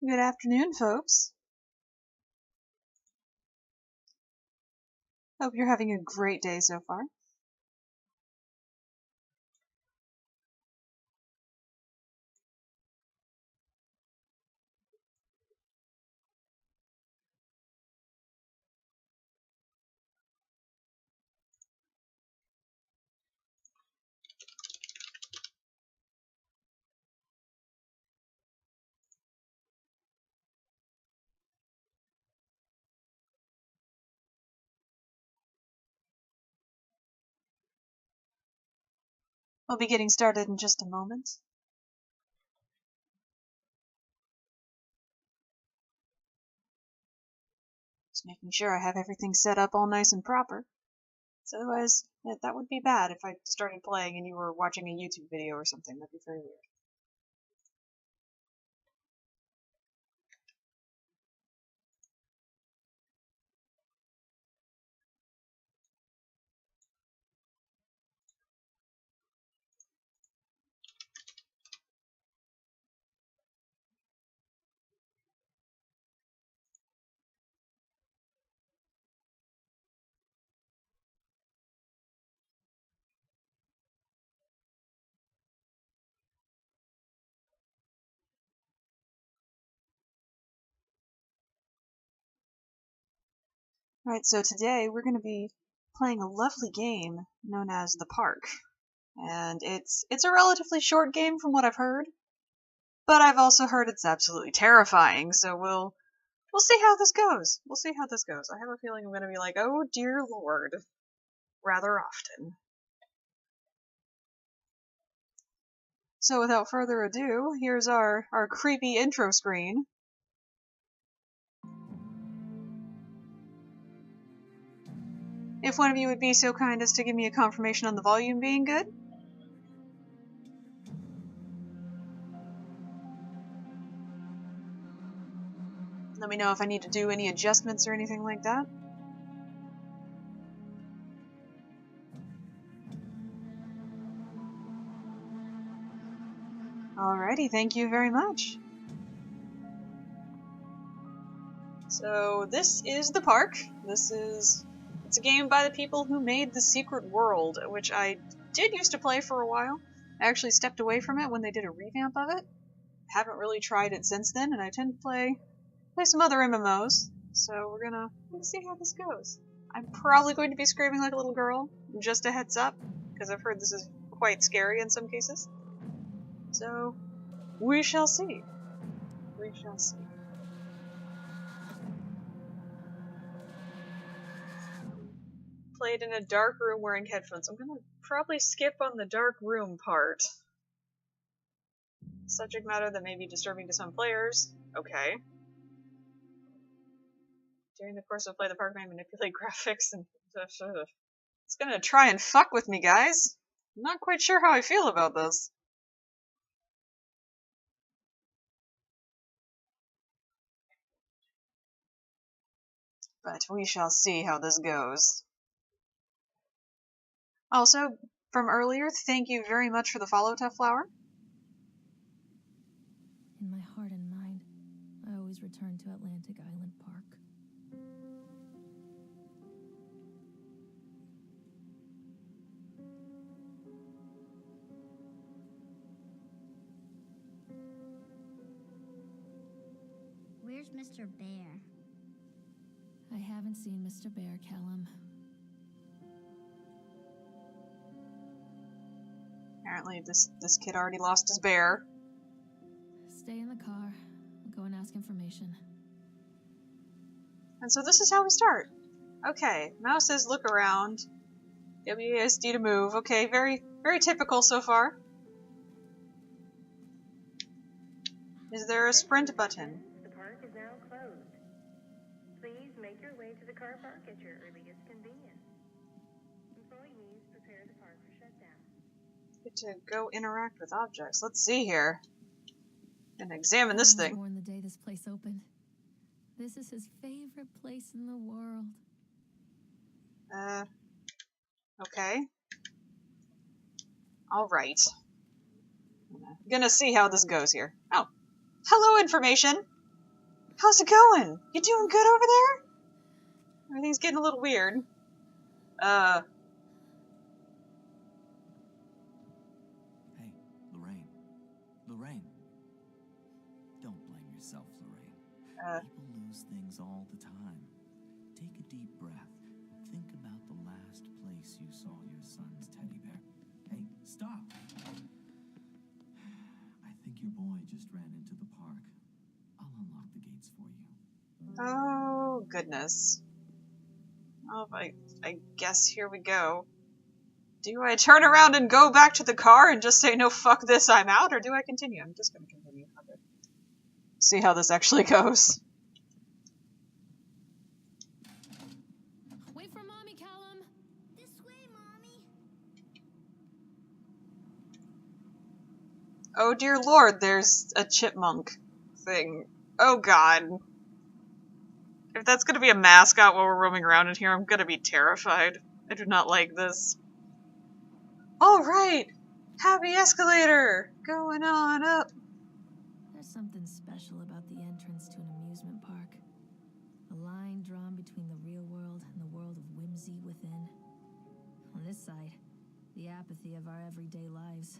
Good afternoon, folks. Hope you're having a great day so far. We'll be getting started in just a moment. Just making sure I have everything set up all nice and proper. So otherwise, that would be bad if I started playing and you were watching a YouTube video or something. That'd be very weird. Alright, so today we're going to be playing a lovely game known as The Park. And it's a relatively short game from what I've heard, but I've also heard it's absolutely terrifying, so we'll see how this goes. We'll see how this goes. I have a feeling I'm going to be like, oh dear lord, rather often. So without further ado, here's our creepy intro screen. If one of you would be so kind as to give me a confirmation on the volume being good. Let me know if I need to do any adjustments or anything like that. Alrighty, thank you very much. So this is The Park. It's a game by the people who made The Secret World, which I did used to play for a while. I actually stepped away from it when they did a revamp of it. Haven't really tried it since then, and I tend to play some other MMOs. So we're gonna see how this goes. I'm probably going to be screaming like a little girl, just a heads up, because I've heard this is quite scary in some cases. So we shall see. We shall see. Played in a dark room wearing headphones. I'm gonna probably skip on the dark room part. Subject matter that may be disturbing to some players. Okay. During the course of Play the Park, I manipulate graphics and... It's gonna try and fuck with me, guys. I'm not quite sure how I feel about this. But we shall see how this goes. Also, from earlier, thank you very much for the follow, Tough Flower. In my heart and mind, I always return to Atlantic Island Park. Where's Mr. Bear? I haven't seen Mr. Bear, Callum. Apparently this kid already lost his bear. Stay in the car. I'll go and ask information. And so this is how we start. Okay, mouse says look around. WASD to move. Okay, very typical so far. Is there a sprint button? The park is now closed. Please make your way to the car park at your earliest convenience. Employees prepare the park for shutdown. Get to go interact with objects. Let's see here. And examine this thing. Born the day this place opened. This is his favorite place in the world. Okay. Alright. I'm gonna see how this goes here. Oh. Hello, information! How's it going? You doing good over there? Everything's getting a little weird. Hey, Lorraine. Lorraine. Don't blame yourself, Lorraine. People lose things all the time. Take a deep breath. Think about the last place you saw your son's teddy bear. Hey, stop! I think your boy just ran into the park. I'll unlock the gates for you. Oh, goodness. Oh, I guess here we go. Do I turn around and go back to the car and just say, no, fuck this, I'm out? Or do I continue? I'm just gonna continue. Okay. See how this actually goes. Wait for Mommy, Callum. This way, Mommy. Oh dear lord, there's a chipmunk thing. Oh god. If that's gonna be a mascot while we're roaming around in here, I'm gonna be terrified. I do not like this. Alright! Happy escalator! Going on up! There's something special about the entrance to an amusement park. A line drawn between the real world and the world of whimsy within. On this side, the apathy of our everyday lives.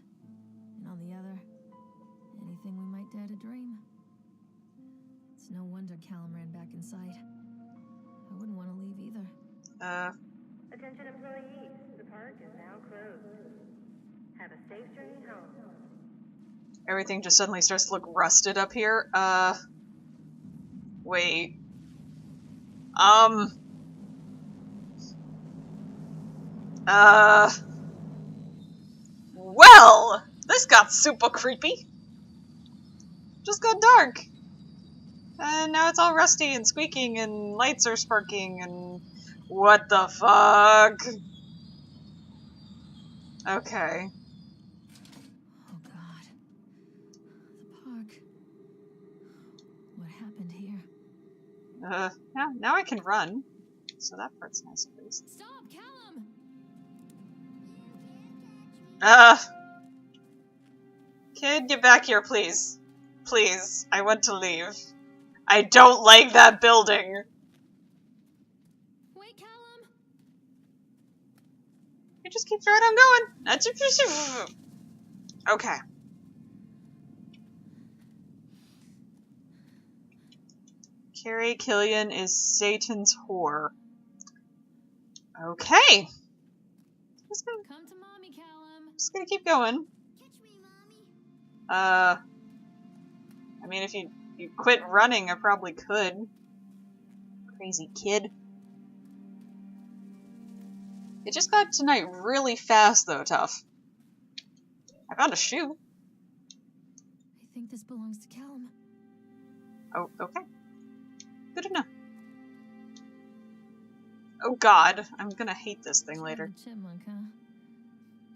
And on the other, anything we might dare to dream. It's no wonder Callum ran back inside. I wouldn't want to leave either. Attention employees, the park is now closed. Have a safe journey home. Everything just suddenly starts to look rusted up here. Wait. Well! This got super creepy. Just got dark. And now it's all rusty and squeaking and lights are sparking and... What the fuck? Okay. Oh god. The park. What happened here? Now I can run. So that part's nice at least. Stop, Callum! Kid, get back here, please. Please, I want to leave. I don't like that building. Wait, Callum! It just keeps right on going. Okay. Carrie Killian is Satan's whore. Okay. Come to Mommy, Callum! Just gonna keep going. Catch me, Mommy. I mean, if you quit running, I probably could. Crazy kid. It just got tonight really fast, though, Tough. I found a shoe. I think this belongs to Callum. Oh, okay. Good enough. Oh god, I'm gonna hate this thing later. Chad the chipmunk, huh?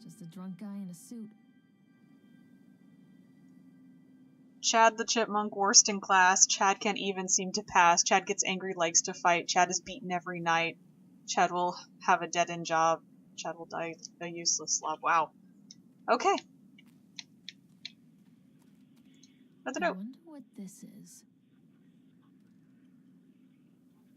Just a drunk guy in a suit. Chad the chipmunk, worst in class. Chad can't even seem to pass. Chad gets angry, likes to fight. Chad is beaten every night. Chad will have a dead-end job. Chad will die a useless slob. Wow. Okay. Nothing I out. wonder what this is.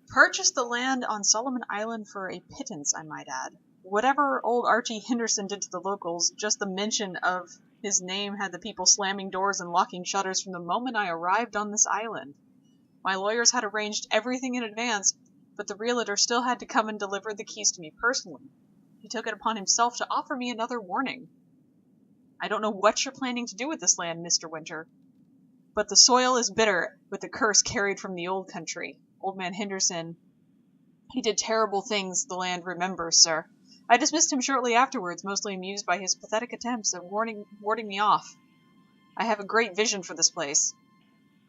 Purchased the land on Solomon Island for a pittance, I might add. Whatever old Archie Henderson did to the locals, just the mention of his name had the people slamming doors and locking shutters from the moment I arrived on this island. My lawyers had arranged everything in advance, but the realtor still had to come and deliver the keys to me personally. He took it upon himself to offer me another warning. I don't know what you're planning to do with this land, Mr. Winter, but the soil is bitter with the curse carried from the old country. Old man Henderson, he did terrible things the land remembers, sir. I dismissed him shortly afterwards, mostly amused by his pathetic attempts at warding me off. I have a great vision for this place,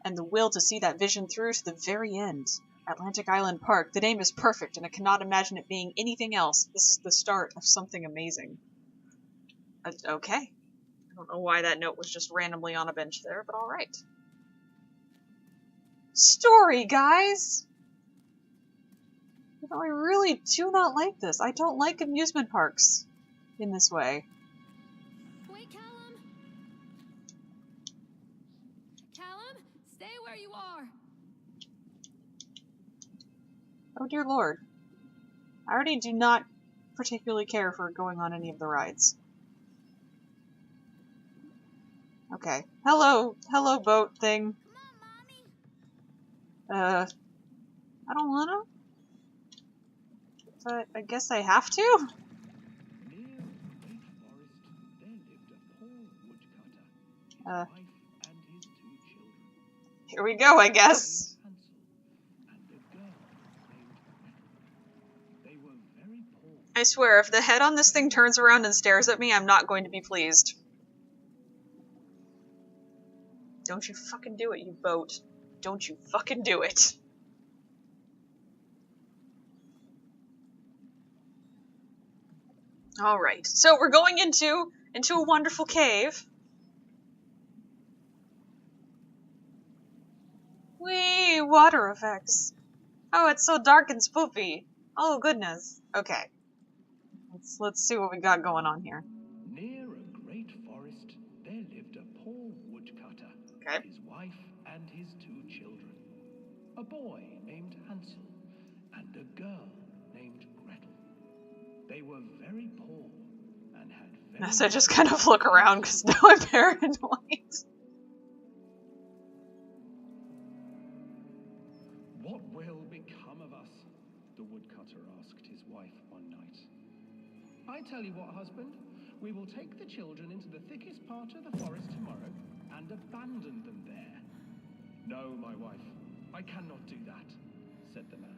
and the will to see that vision through to the very end. Atlantic Island Park. The name is perfect, and I cannot imagine it being anything else. This is the start of something amazing. Okay. I don't know why that note was just randomly on a bench there, but alright. Story, guys! You know, I really do not like this. I don't like amusement parks in this way. Wait, Callum! Callum, stay where you are! Oh dear lord. I already do not particularly care for going on any of the rides. Okay. Hello boat thing. I don't wanna. But I guess I have to? Near a great forest, there lived a poor woodcutter, his wife and his 2 children. Here we go, I guess. Hansel and a girl named Gretel. They were very poor. I swear, if the head on this thing turns around and stares at me, I'm not going to be pleased. Don't you fucking do it, you boat. Don't you fucking do it. Alright, so we're going into a wonderful cave. Whee! Water effects. Oh, it's so dark and spoopy. Oh, goodness. Okay. Let's see what we got going on here. Near a great forest, there lived a poor woodcutter, Okay. his wife and his 2 children. A boy named Hansel and a girl named Gretel. They were very poor and had very So I just kind of look around because now I'm paranoid. What will become of us? The woodcutter asked his wife one night. I tell you what, husband, we will take the children into the thickest part of the forest tomorrow and abandon them there. No, my wife, I cannot do that, said the man.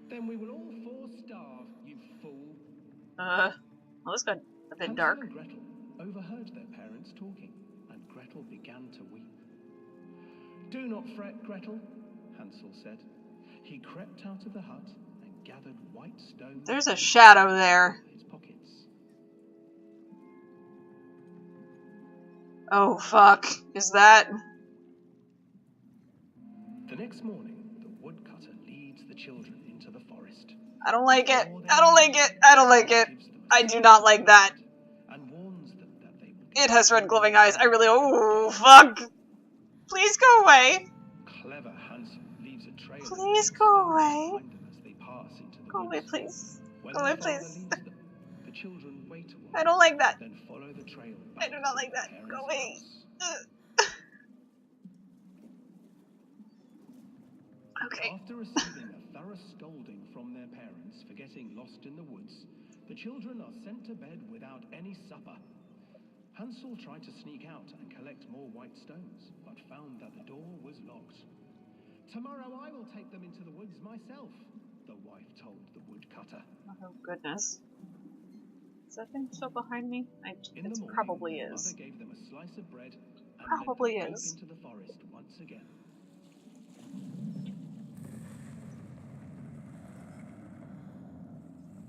Then we will all 4 starve, you fool. Well, this got a bit dark. Hansel and Gretel overheard their parents talking, and Gretel began to weep. Do not fret, Gretel, Hansel said. He crept out of the hut and gathered white stones. There's a shadow there. His pockets. Oh, fuck. Is that... The next morning, the woodcutter leads the children into the forest. I don't like it. I don't like it. I don't like it. I do not like that. And warns them that they will It has red glowing eyes. I really... Oh, fuck. Please go away. Clever Hansel leaves a trail. Please go away. Behind them as they pass into the Go away, woods. please. When Go their away, father please. leads them, the children wait a while, I don't like that. then follow the trail I back do not to like their that. parents' Go away. house. Okay. After receiving a thorough scolding from their parents for getting lost in the woods, the children are sent to bed without any supper. Hansel tried to sneak out and collect more white stones, but found that the door was locked. Tomorrow I will take them into the woods myself, the wife told the woodcutter. Oh, goodness. Is that thing still behind me? In It the morning, probably their is. mother gave them a slice of bread and Probably led them is. deep into the forest once again.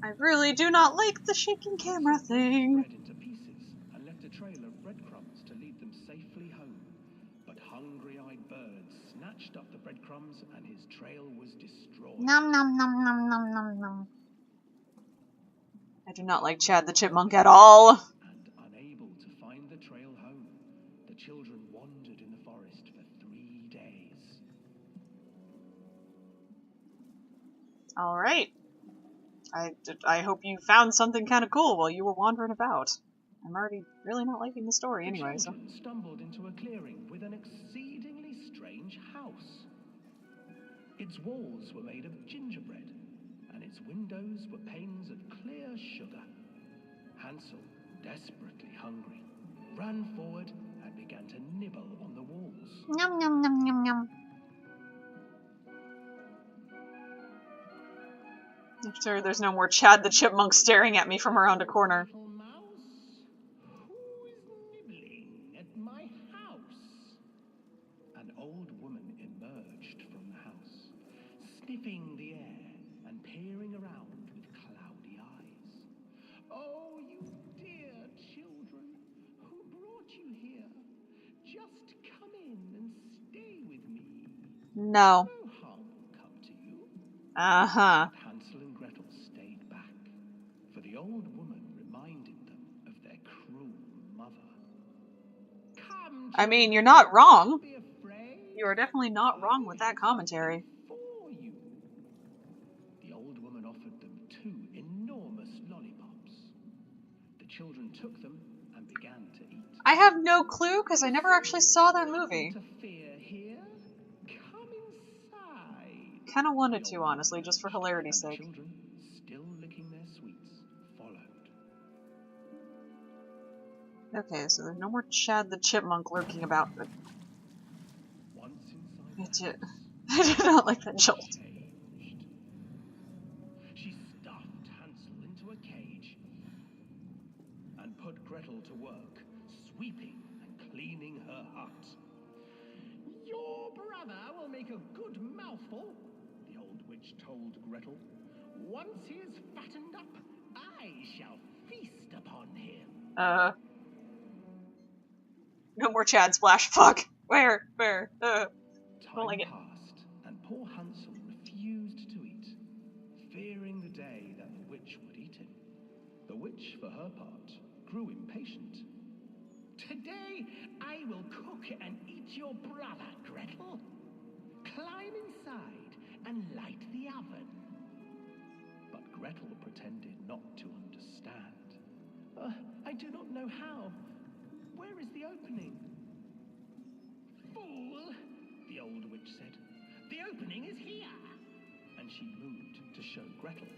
I really do not like the shaking camera thing. Bread into pieces and left a trail of breadcrumbs to lead them safely home. But hungry-eyed birds snatched up the breadcrumbs and his trail was destroyed. Nom nom nom nom nom nom nom. I do not like Chad the Chipmunk at all. And unable to find the trail home, the children wandered in the forest for 3 days. Alright. I hope you found something kind of cool while you were wandering about. I'm already really not liking the story anyway, The so... children stumbled into a clearing with an exceedingly strange house. Its walls were made of gingerbread, and its windows were panes of clear sugar. Hansel, desperately hungry, ran forward and began to nibble on the walls. Nom nom nom nom nom. I'm sure there's no more Chad the Chipmunk staring at me from around a corner. Little mouse, who is nibbling at my house? An old woman emerged from the house, sniffing the air and peering around with cloudy eyes. Oh, you dear children, who brought you here? Just come in and stay with me. No. No harm will come to you. Uh-huh. Hansel and Gretel stayed back, for the old woman reminded them of their cruel mother. Come, I mean, you're not wrong. don't be afraid. You are definitely not wrong with that commentary. For you. children took them and began to eat. I have no clue because I never actually saw that movie. Nothing to fear here. Come inside. Kind of wanted The to, old honestly, woman just for urged, hilarity's and the sake. children, still licking their sweets, followed. Okay, so there's no more Chad the Chipmunk lurking about, but Once inside the house, I did not like that jolt. changed. She stuffed Hansel into a cage and put Gretel to work, sweeping and cleaning her hut. Your brother will make a good mouthful, the old witch told Gretel. Once he is fattened up, I shall feast upon him. No more Chad splash. Fuck. Where? Where? I don't Time like it. passed, and poor Hansel refused to eat, fearing the day that the witch would eat him. The witch, for her part, grew impatient. Today I will cook and eat your brother, Gretel. Climb inside and light the oven. But Gretel pretended not to understand. I do not know how. Where is the opening? Fool, the old witch said. The opening is here. And she moved to show Gretel.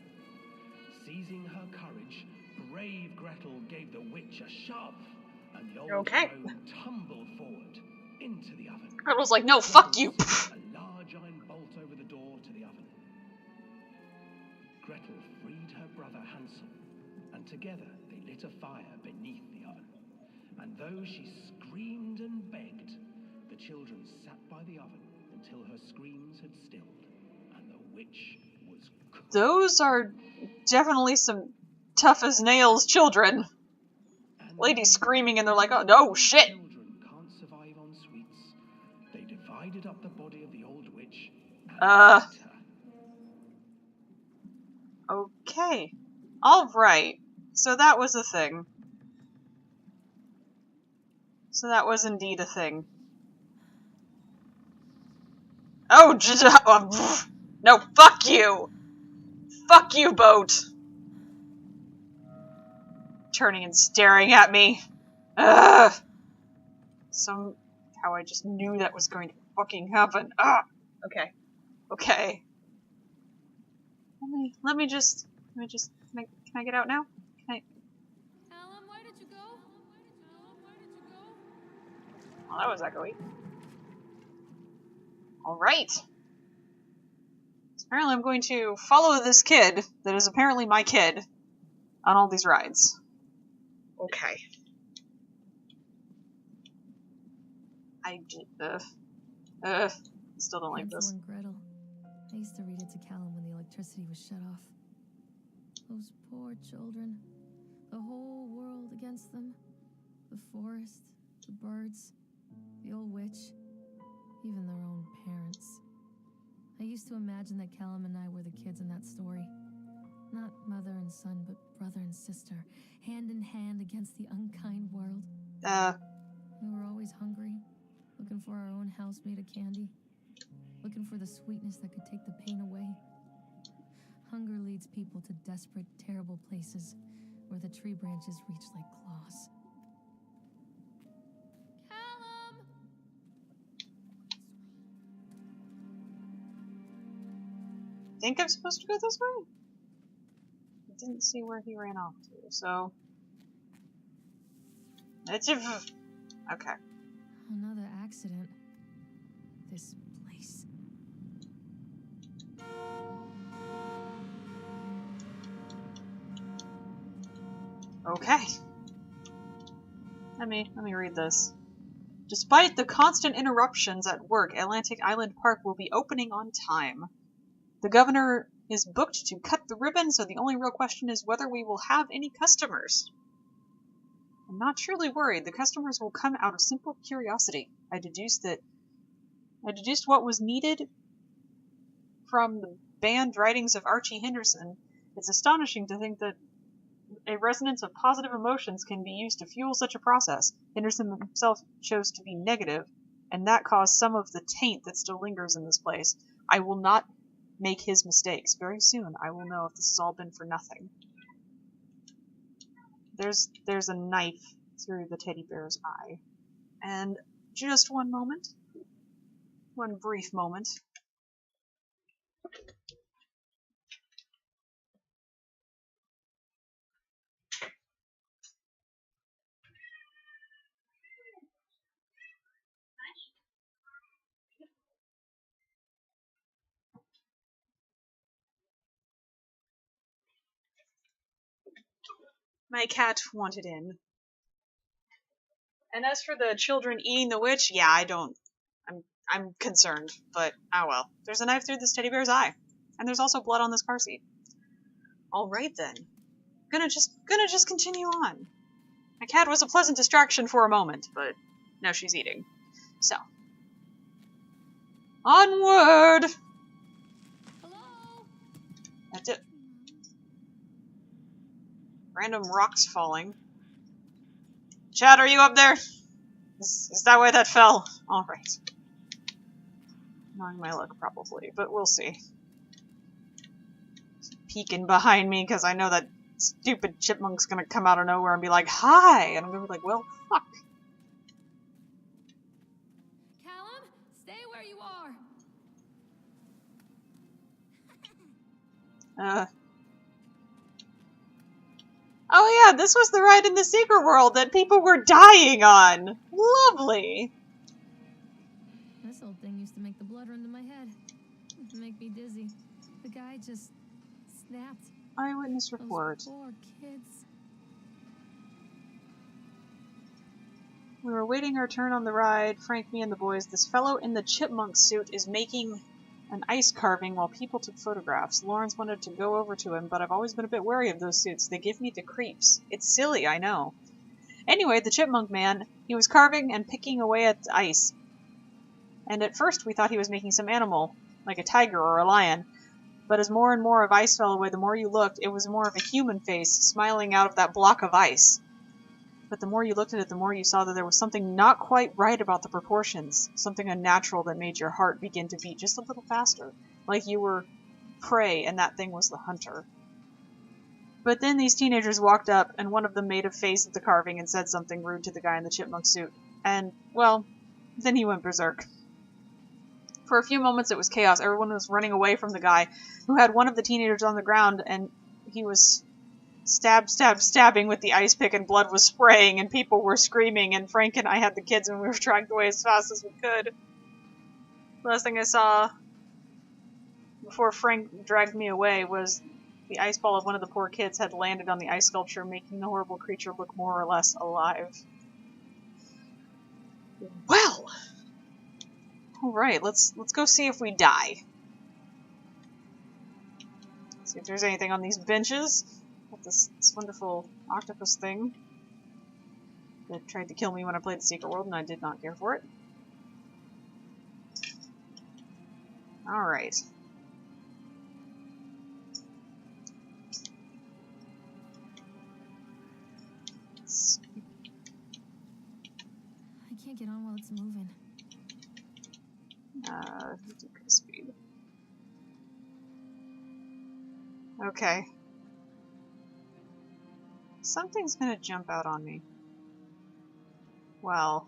Seizing her courage, brave Gretel gave the witch a shove, and the old crone tumbled forward into the oven. Gretel's like, no, fuck you. A large iron bolt over the door to the oven. Gretel freed her brother Hansel, and together they lit a fire beneath the oven. And though she screamed and begged, the children sat by the oven until her screams had stilled, and the witch was cooked. Those are definitely some tough as nails children. And Ladies then, screaming and they're like, oh no, shit. children can't survive on sweets. They divided up the body of the old witch and ate her. Okay. Alright. So that was a thing. So that was indeed a thing. Oh, no, fuck you! Fuck you, boat! Turning and staring at me. Ugh! Somehow I just knew that was going to fucking happen. Ah! Okay. Okay. Let me just, can I get out now? Can I? Callum, why did you go? Callum, why did you go? Oh, that was echoey. Alright. So apparently I'm going to follow this kid, that is apparently my kid, on all these rides. Okay. Still don't like Hansel this. and Gretel. I used to read it to Callum when the electricity was shut off. Those poor children. The whole world against them. The forest, the birds, the old witch, even their own parents. I used to imagine that Callum and I were the kids in that story. Not mother and son, but brother and sister, hand in hand against the unkind world. We were always hungry, looking for our own house made of candy, looking for the sweetness that could take the pain away. Hunger leads people to desperate, terrible places where the tree branches reach like claws. Callum! Think I'm supposed to go this way? I didn't see where he ran off to, so... Okay. Another accident. This place. Okay. Let me read this. Despite the constant interruptions at work, Atlantic Island Park will be opening on time. The governor is booked to cut the ribbon, so the only real question is whether we will have any customers. I'm not truly worried. The customers will come out of simple curiosity. I deduced what was needed from the banned writings of Archie Henderson. It's astonishing to think that a resonance of positive emotions can be used to fuel such a process. Henderson himself chose to be negative, and that caused some of the taint that still lingers in this place. I will not make his mistakes. Very soon I will know if this has all been for nothing. there's a knife through the teddy bear's eye. And just one moment. One brief moment. My cat wanted in. And as for the children eating the witch, yeah, I'm concerned, but oh well. There's a knife through this teddy bear's eye. And there's also blood on this car seat. Alright then. Gonna just continue on. My cat was a pleasant distraction for a moment, but now she's eating. So. Onward! Hello? That's it. Random rocks falling. Chad, are you up there? Is that why that fell? Alright. Knowing my luck, probably, but we'll see. Peeking behind me, because I know that stupid chipmunk's gonna come out of nowhere and be like, hi! And I'm gonna be like, well, fuck. Callum, stay where you are. Oh yeah, this was the ride in the secret world that people were dying on! Lovely! This old thing used to make the blood run to my head. Make me dizzy. The guy just snapped. Eyewitness report. Those poor kids. We were waiting our turn on the ride, Frank, me, and the boys. This fellow in the chipmunk suit is making an ice carving while people took photographs. Lawrence wanted to go over to him, but I've always been a bit wary of those suits. They give me the creeps. It's silly, I know. Anyway, the chipmunk man, he was carving and picking away at the ice. And at first we thought he was making some animal, like a tiger or a lion. But as more and more of ice fell away, the more you looked, it was more of a human face smiling out of that block of ice. But the more you looked at it, the more you saw that there was something not quite right about the proportions. Something unnatural that made your heart begin to beat just a little faster. Like you were prey and that thing was the hunter. But then these teenagers walked up and one of them made a face at the carving and said something rude to the guy in the chipmunk suit. And, well, then he went berserk. For a few moments it was chaos. Everyone was running away from the guy who had one of the teenagers on the ground and he was stabbing with the ice pick and blood was spraying and people were screaming and Frank and I had the kids and we were dragged away as fast as we could. The last thing I saw before Frank dragged me away was the ice ball of one of the poor kids had landed on the ice sculpture, making the horrible creature look more or less alive. Well! Alright, let's go see if we die. See if there's anything on these benches. Got this wonderful octopus thing that tried to kill me when I played the Secret World, and I did not care for it. Alright. I can't get on while it's moving. Decrease speed. Okay. Something's gonna jump out on me. Well,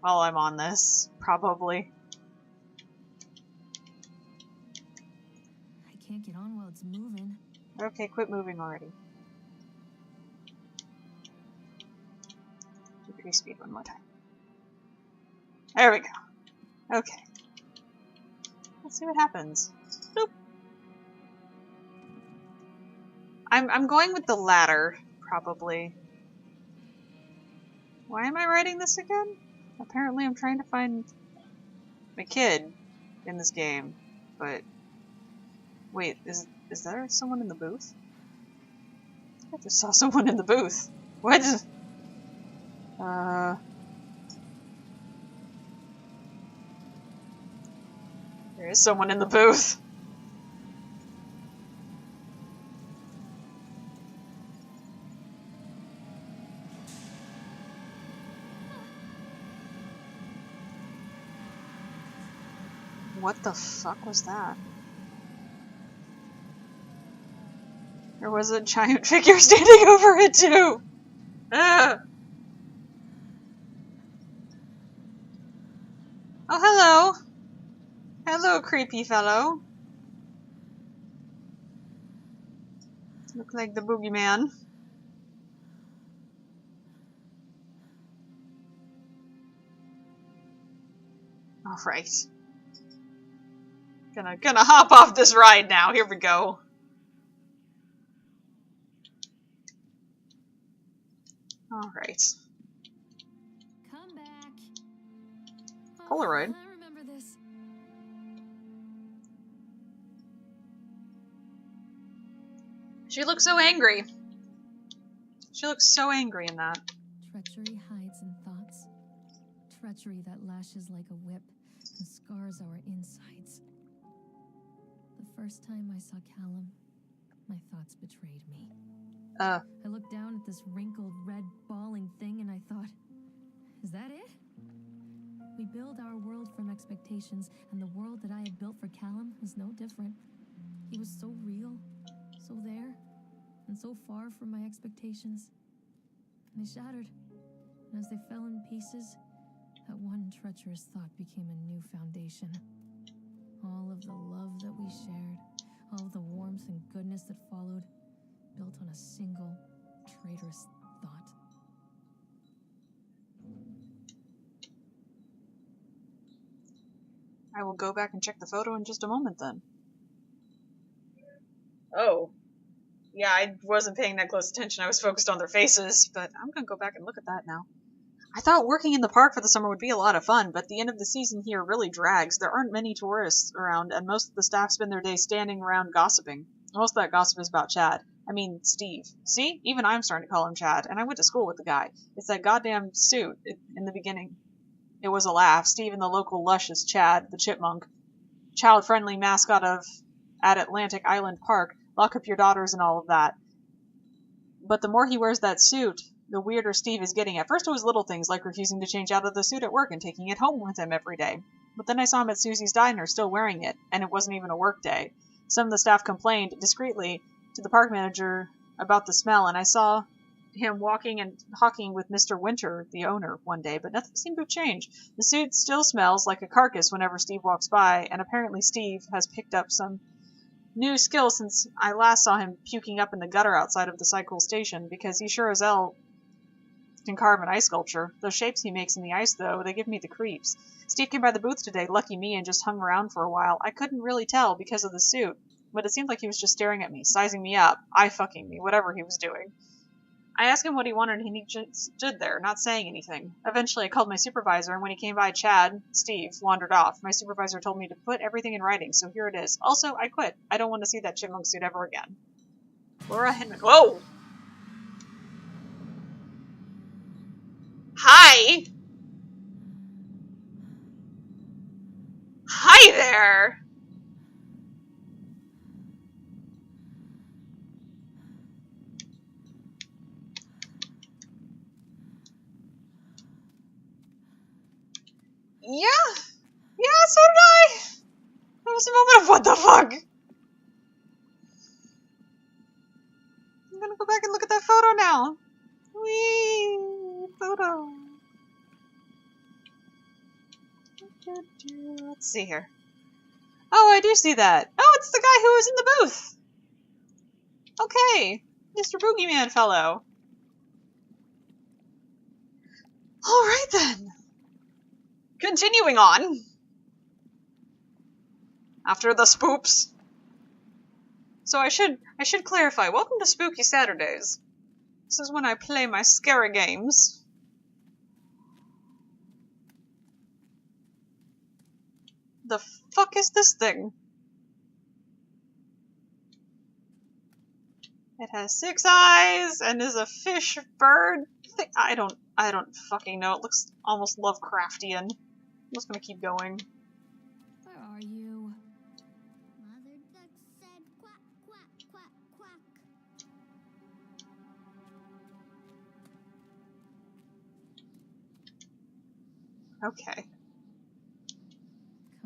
while I'm on this, probably. I can't get on while it's moving. Okay, quit moving already. Decrease speed one more time. There we go. Okay. Let's see what happens. Boop. I'm going with the ladder, probably. Why am I writing this again? Apparently I'm trying to find my kid in this game, but wait, is there someone in the booth? I just saw someone in the booth. What? There is someone in the booth. What the fuck was that? There was a giant figure standing over it too! Ah! Oh, hello. Hello, creepy fellow. Look like the boogeyman. Alright. Gonna hop off this ride now. Here we go. Alright. Come back. Polaroid. I remember this. She looks so angry. She looks so angry in that. Treachery hides in thoughts. Treachery that lashes like a whip and scars our insides. The first time I saw Callum, my thoughts betrayed me. I looked down at this wrinkled, red, bawling thing and I thought, is that it? We build our world from expectations, and the world that I had built for Callum was no different. He was so real, so there, and so far from my expectations. And they shattered, and as they fell in pieces, that one treacherous thought became a new foundation. All of the love that we shared, all of the warmth and goodness that followed, built on a single, traitorous thought. I will go back and check the photo in just a moment then. Oh. Yeah, I wasn't paying that close attention. I was focused on their faces, but I'm gonna go back and look at that now. I thought working in the park for the summer would be a lot of fun, but the end of the season here really drags. There aren't many tourists around, and most of the staff spend their day standing around gossiping. Most of that gossip is about Chad. I mean, Steve. See? Even I'm starting to call him Chad, and I went to school with the guy. It's that goddamn suit in the beginning. It was a laugh. Steve and the local lush is Chad, the chipmunk. Child-friendly mascot at Atlantic Island Park. Lock up your daughters and all of that. But the more he wears that suit, the weirder Steve is getting. At first it was little things, like refusing to change out of the suit at work and taking it home with him every day. But then I saw him at Susie's Diner still wearing it, and it wasn't even a work day. Some of the staff complained, discreetly, to the park manager about the smell, and I saw him walking and talking with Mr. Winter, the owner, one day, but nothing seemed to have changed. The suit still smells like a carcass whenever Steve walks by, and apparently Steve has picked up some new skill since I last saw him puking up in the gutter outside of the cycle station, because he sure as hell can carve an ice sculpture. Those shapes he makes in the ice, though, they give me the creeps. Steve came by the booth today, lucky me, and just hung around for a while. I couldn't really tell because of the suit, but it seemed like he was just staring at me, sizing me up, eye-fucking me, whatever he was doing. I asked him what he wanted, and he just stood there, not saying anything. Eventually, I called my supervisor, and when he came by, Steve, wandered off. My supervisor told me to put everything in writing, so here it is. Also, I quit. I don't want to see that chipmunk suit ever again. Laura Hinman. Whoa! Hi! Hi there! Yeah, so did I. That was a moment of what the fuck. I'm gonna go back and look at that photo now. Whee! Photo. Let's see here. Oh, I do see that. Oh, it's the guy who was in the booth. Okay, Mr. Boogeyman fellow. Alright then. Continuing on. After the spoops. So I should clarify. Welcome to Spooky Saturdays. This is when I play my scary games. The fuck is this thing? It has 6 eyes and is a fish bird thing. I don't fucking know. It looks almost Lovecraftian. I'm just gonna keep going. Where are you? Mother duck said quack, quack, quack, quack. Okay.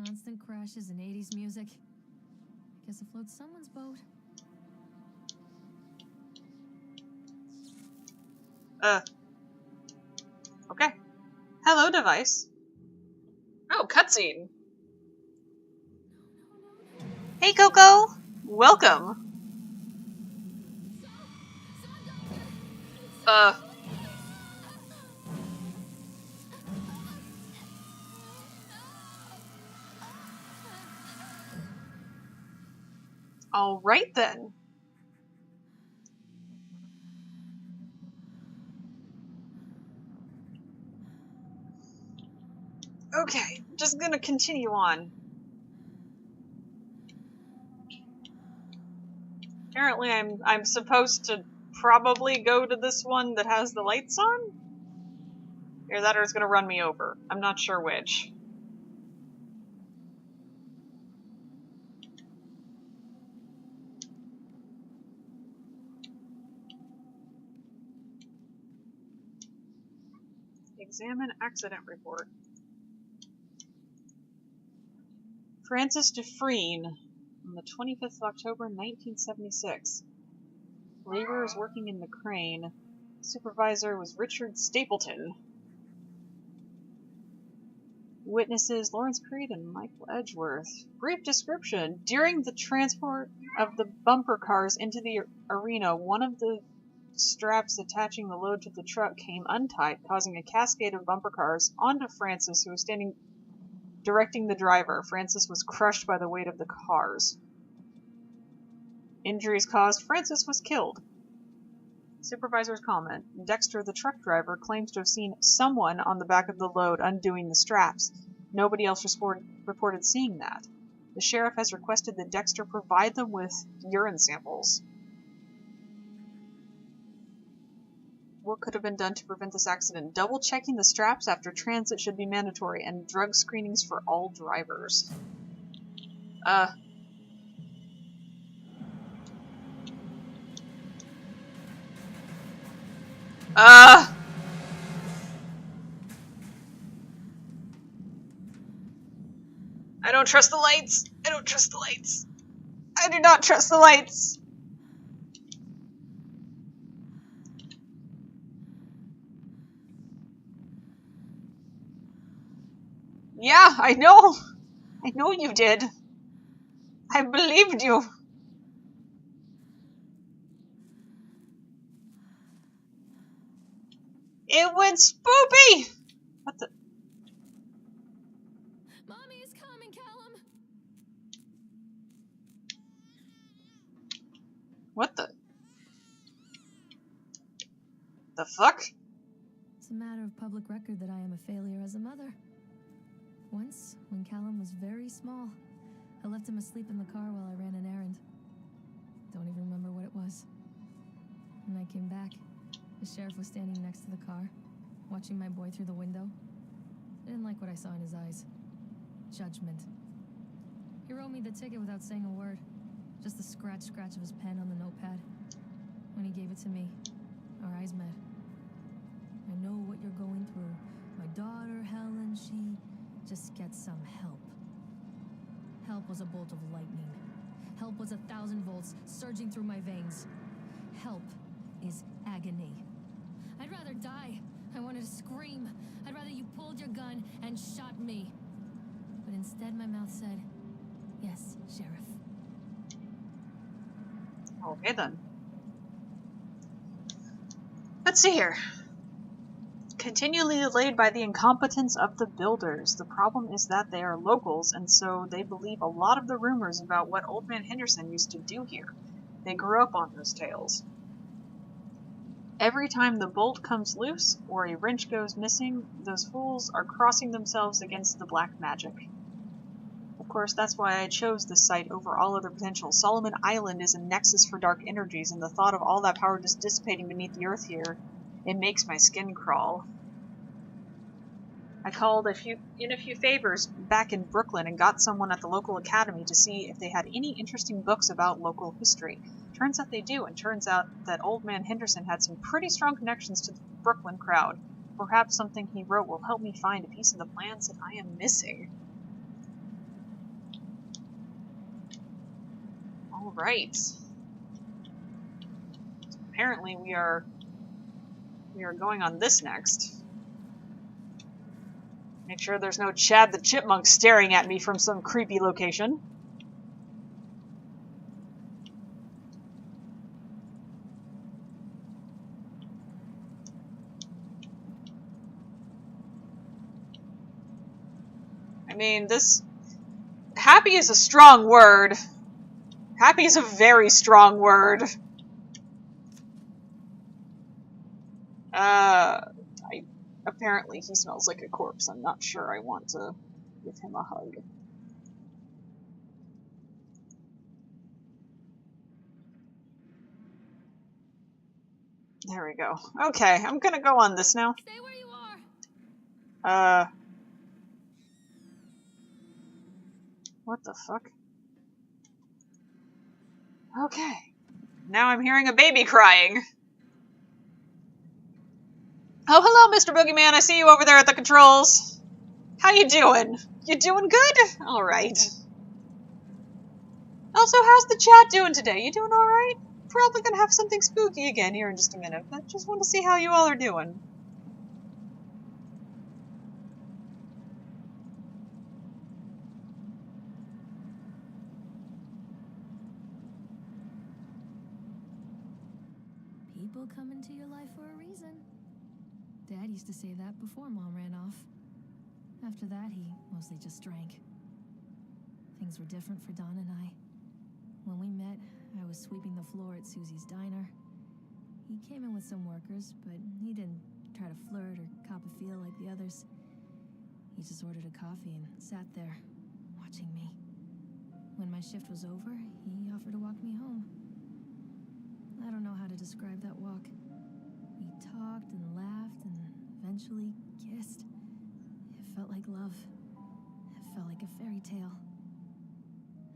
Constant crashes and 80s music. Guess it floats someone's boat. Hello, device. Oh, cutscene. Hey, Coco. Welcome. All right then. Okay, just gonna continue on. Apparently I'm supposed to probably go to this one that has the lights on? Or that or it's gonna run me over. I'm not sure which. Examine accident report. Francis Dufresne, on the 25th of October, 1976. Laborers working in the crane. Supervisor was Richard Stapleton. Witnesses Lawrence Creed and Michael Edgeworth. Brief description. During the transport of the bumper cars into the arena, one of the straps attaching the load to the truck came untied, causing a cascade of bumper cars onto Francis, who was standing directing the driver. Francis was crushed by the weight of the cars. Injuries caused. Francis was killed. Supervisor's comment. Dexter, the truck driver, claims to have seen someone on the back of the load undoing the straps. Nobody else reported seeing that. The sheriff has requested that Dexter provide them with urine samples. What could have been done to prevent this accident? Double checking the straps after transit should be mandatory, and drug screenings for all drivers. I don't trust the lights. I don't trust the lights. I do not trust the lights. Yeah, I know. I know you did. I believed you. It went spoopy. What the? Mommy is coming, Callum. What the? The fuck? It's a matter of public record that I am a failure as a mother. Once, when Callum was very small, I left him asleep in the car while I ran an errand. Don't even remember what it was. When I came back, the sheriff was standing next to the car, watching my boy through the window. I didn't like what I saw in his eyes. Judgment. He wrote me the ticket without saying a word. Just the scratch of his pen on the notepad. When he gave it to me, our eyes met. I know what you're going through. My daughter, Helen, she just gets some help. Help was a bolt of lightning. Help was 1,000 volts surging through my veins. Help is agony. I'd rather die. I wanted to scream. I'd rather you pulled your gun and shot me. But instead my mouth said, yes, Sheriff. Okay then. Let's see here. Continually delayed by the incompetence of the builders. The problem is that they are locals, and so they believe a lot of the rumors about what Old Man Henderson used to do here. They grew up on those tales. Every time the bolt comes loose, or a wrench goes missing, those fools are crossing themselves against the black magic. Of course, that's why I chose this site over all other potential. Solomon Island is a nexus for dark energies, and the thought of all that power just dissipating beneath the earth here, it makes my skin crawl. I called in a few favors back in Brooklyn and got someone at the local academy to see if they had any interesting books about local history. Turns out they do, and turns out that Old Man Henderson had some pretty strong connections to the Brooklyn crowd. Perhaps something he wrote will help me find a piece of the plans that I am missing. Alright. Apparently we are going on this next. Make sure there's no Chad the Chipmunk staring at me from some creepy location. I mean, this... Happy is a strong word. Happy is a very strong word. Apparently he smells like a corpse. I'm not sure I want to give him a hug. There we go. Okay, I'm gonna go on this now. Stay where you are. What the fuck? Okay. Now I'm hearing a baby crying. Oh, hello, Mr. Boogeyman. I see you over there at the controls. How you doing? You doing good? Alright. Also, how's the chat doing today? You doing alright? Probably gonna have something spooky again here in just a minute, but just want to see how you all are doing. People come into your life for a reason. Dad used to say that before Mom ran off. After that, he mostly just drank. Things were different for Don and I. When we met, I was sweeping the floor at Susie's diner. He came in with some workers, but he didn't try to flirt or cop a feel like the others. He just ordered a coffee and sat there, watching me. When my shift was over, he offered to walk me home. I don't know how to describe that walk. We talked and laughed and eventually kissed. It felt like love. It felt like a fairy tale.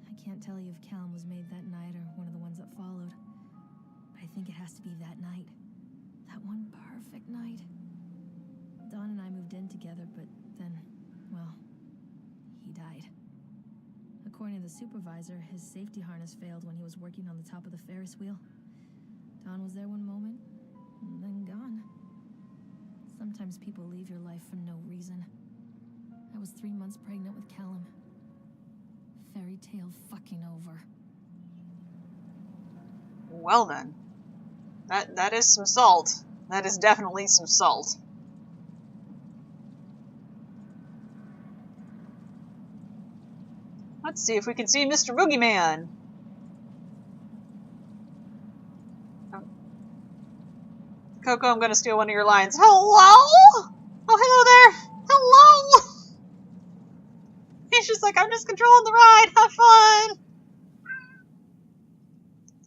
I can't tell you if Callum was made that night or one of the ones that followed. But I think it has to be that night. That one perfect night. Dawn and I moved in together, but then, well, he died. According to the supervisor, his safety harness failed when he was working on the top of the Ferris wheel. Dawn was there one moment, and then gone. Sometimes people leave your life for no reason. I was 3 months pregnant with Callum. Fairy tale fucking over. Well then. That is some salt. That is definitely some salt. Let's see if we can see Mr. Boogeyman. Coco, I'm gonna steal one of your lines. Hello? Oh, hello there. Hello? He's just like, I'm just controlling the ride. Have fun.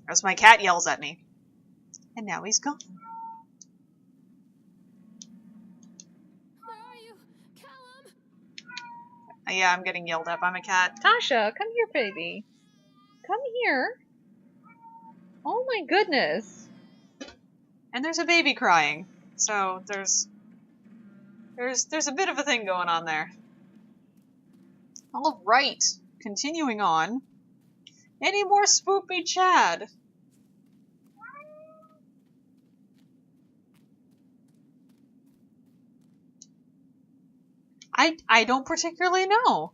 As my cat yells at me. And now he's gone. Where are you? Callum? Yeah, I'm getting yelled at by my cat. Tasha, come here, baby. Come here. Oh my goodness. And there's a baby crying. So there's a bit of a thing going on there. All right, continuing on. Any more spoopy Chad? I don't particularly know.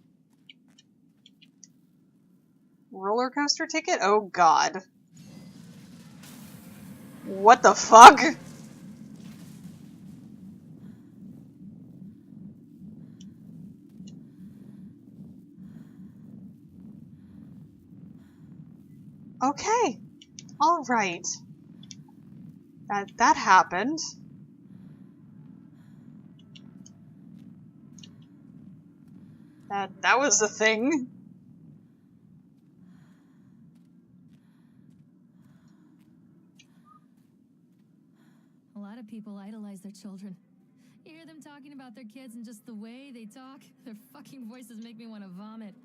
Roller coaster ticket? Oh god. What the fuck? Okay. All right. That happened. That was the thing. A lot of people idolize their children. You hear them talking about their kids and just the way they talk, their fucking voices make me want to vomit.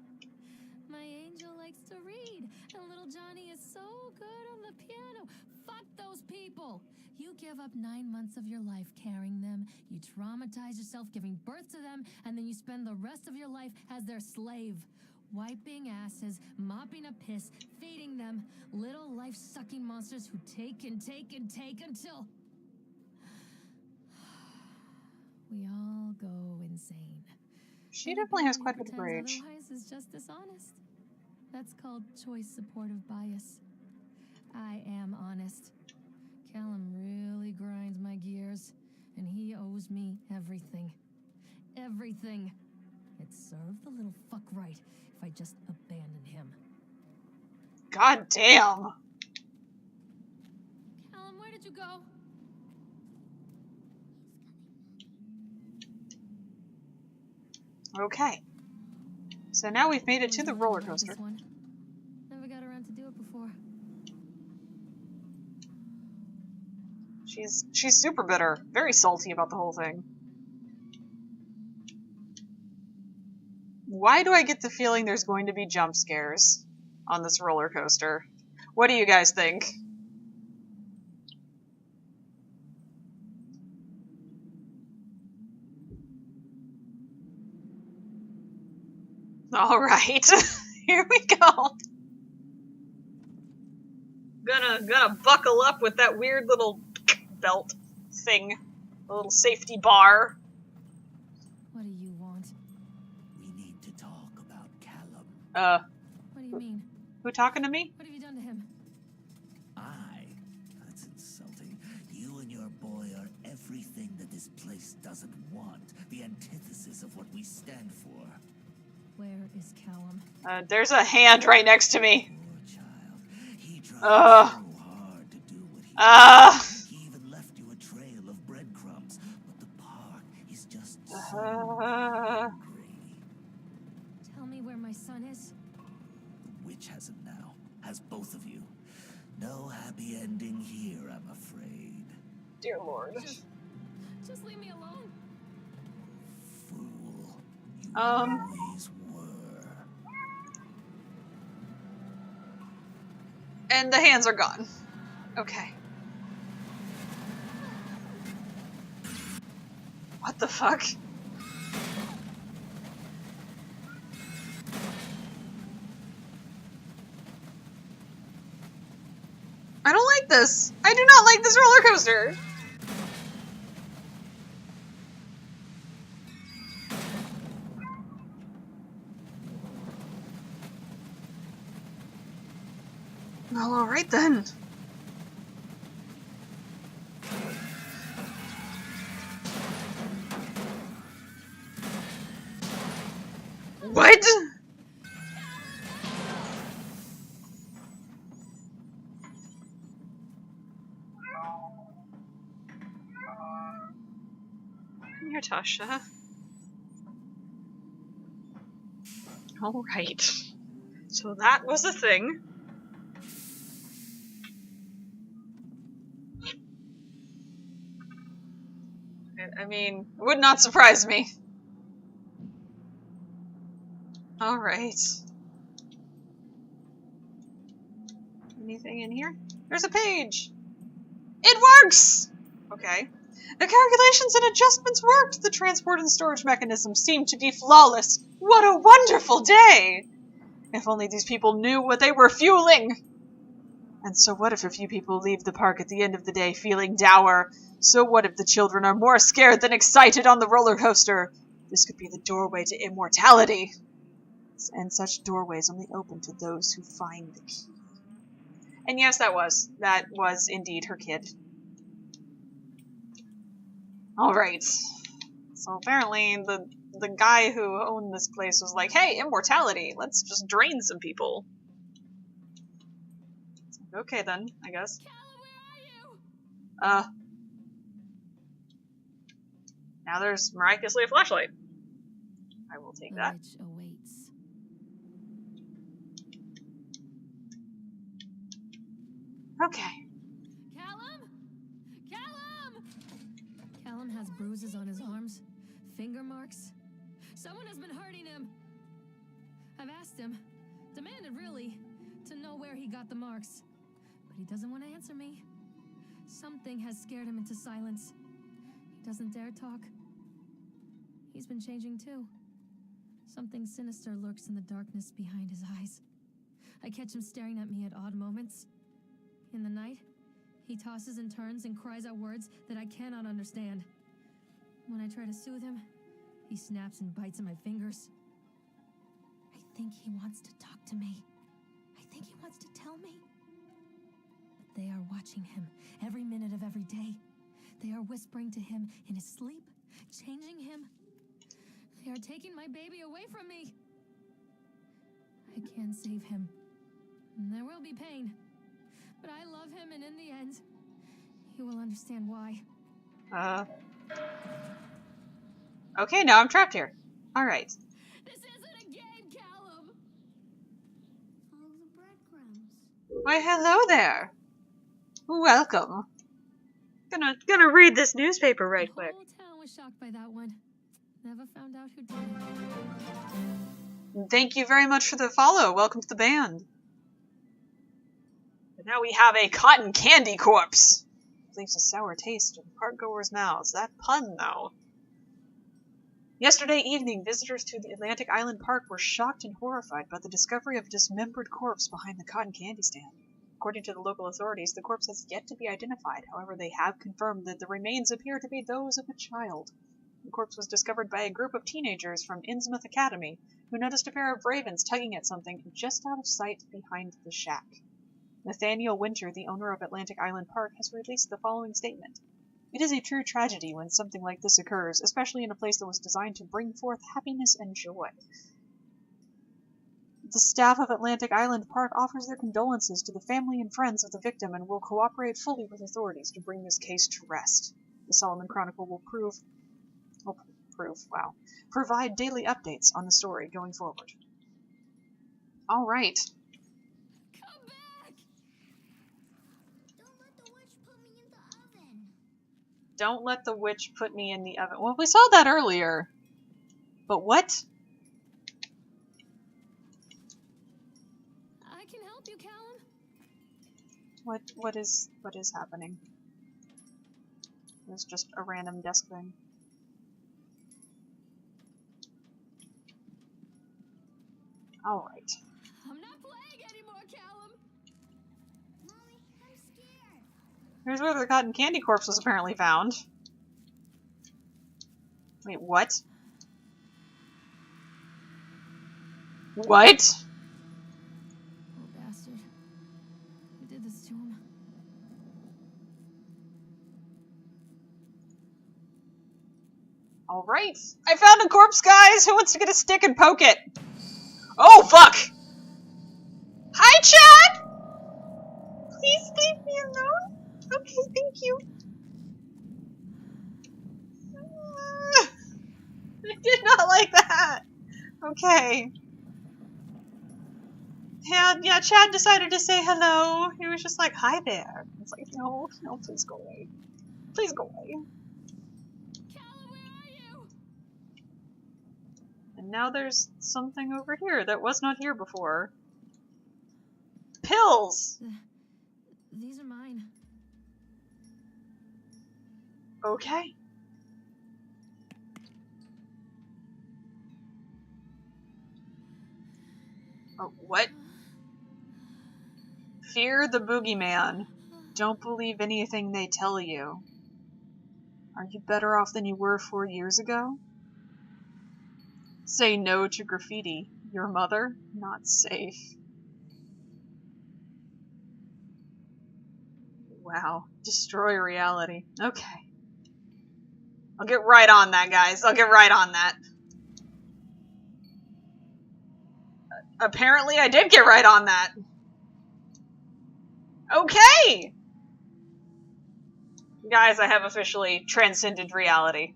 My angel likes to read, and little Johnny is so good on the piano. Fuck those people! You give up 9 months of your life carrying them, you traumatize yourself giving birth to them, and then you spend the rest of your life as their slave. Wiping asses, mopping up piss, feeding them. Little life-sucking monsters who take and take and take until... we all go insane. She definitely has quite a bit of rage. Otherwise is just dishonest. That's called choice supportive bias. I am honest. Callum really grinds my gears, and he owes me everything. Everything. It'd serve the little fuck right if I just abandoned him. God damn. Callum, where did you go? Okay. So now we've made it to Always the wondered roller about coaster. this one. Never got around to do it before. She's super bitter, very salty about the whole thing. Why do I get the feeling there's going to be jump scares on this roller coaster? What do you guys think? All right, here we go. Gonna buckle up with that weird little belt thing, a little safety bar. What do you want? We need to talk about Callum. What do you mean? Who talking to me? What have you done to him? That's insulting. You and your boy are everything that this place doesn't want. The antithesis of what we stand for. Where is Callum? There's a hand right next to me. Poor child. He tried so hard to do what he He even left you a trail of breadcrumbs, but the park is just so angry. Tell me where my son is. The witch has him now. Has both of you. No happy ending here, I'm afraid. Dear Lord. Just leave me alone. Fool. You Um. always were. And the hands are gone. Okay. What the fuck? I don't like this. I do not like this roller coaster. Well, alright then. What? Here, Tasha. Alright. So that was a thing. I mean, would not surprise me. Alright. Anything in here? There's a page! It works! Okay. The calculations and adjustments worked! The transport and storage mechanisms seemed to be flawless! What a wonderful day! If only these people knew what they were fueling! And so what if a few people leave the park at the end of the day feeling dour? So what if the children are more scared than excited on the roller coaster? This could be the doorway to immortality. And such doorways only open to those who find the key. And yes, that was indeed her kid. Alright. So apparently the guy who owned this place was like, hey, immortality, let's just drain some people. Okay then, I guess. Callum, where are you? Now there's miraculously a flashlight. I will take that. Witch awaits. Okay. Callum? Callum! Callum has bruises on his arms, finger marks. Someone has been hurting him. I've asked him, demanded really, to know where he got the marks. But he doesn't want to answer me. Something has scared him into silence. He doesn't dare talk. He's been changing too. Something sinister lurks in the darkness behind his eyes. I catch him staring at me at odd moments. In the night, he tosses and turns and cries out words that I cannot understand. When I try to soothe him, He snaps and bites at my fingers. I think he wants to talk to me. I think he wants to tell me. But they are watching him every minute of every day. They are whispering to him in his sleep, changing him. They are taking my baby away from me. I can save him. There will be pain. But I love him, and in the end, he will understand why. Okay, now I'm trapped here. Alright. This isn't a game, Callum! Follow the breadcrumbs. Why, hello there. Welcome. Gonna read this newspaper right quick. The whole town was shocked by that one. Never found out who did it. Thank you very much for the follow. Welcome to the band. But now we have a cotton candy corpse. Leaves a sour taste in parkgoers' mouths. That pun, though. Yesterday evening, visitors to the Atlantic Island Park were shocked and horrified by the discovery of a dismembered corpse behind the cotton candy stand. According to the local authorities, the corpse has yet to be identified. However, they have confirmed that the remains appear to be those of a child. The corpse was discovered by a group of teenagers from Innsmouth Academy, who noticed a pair of ravens tugging at something just out of sight behind the shack. Nathaniel Winter, the owner of Atlantic Island Park, has released the following statement. It is a true tragedy when something like this occurs, especially in a place that was designed to bring forth happiness and joy. The staff of Atlantic Island Park offers their condolences to the family and friends of the victim and will cooperate fully with authorities to bring this case to rest. The Solomon Chronicle will provide daily updates on the story going forward. All right. Come back! Don't let the witch put me in the oven. Don't let the witch put me in the oven. Well, we saw that earlier. But what? I can help you, Callum. What is happening? It's just a random desk thing. Alright. I'm not playing anymore, Callum. Mommy, I'm scared. Here's where the cotton candy corpse was apparently found. Wait, what? What? Poor bastard. Who did this to him? Alright. I found a corpse, guys! Who wants to get a stick and poke it? Oh, fuck! Hi, Chad! Please leave me alone. Okay, thank you. I did not like that. Okay. Yeah, Chad decided to say hello. He was just like, hi there. It's like, no, please go away. Please go away. Callum, where are you? And now there's something over here that was not here before. Pills! These are mine. Okay. Oh, what? Fear the boogeyman. Don't believe anything they tell you. Are you better off than you were 4 years ago? Say no to graffiti. Your mother? Not safe. Wow. Destroy reality. Okay. I'll get right on that, guys. I'll get right on that. Apparently I did get right on that. Okay! Guys, I have officially transcended reality.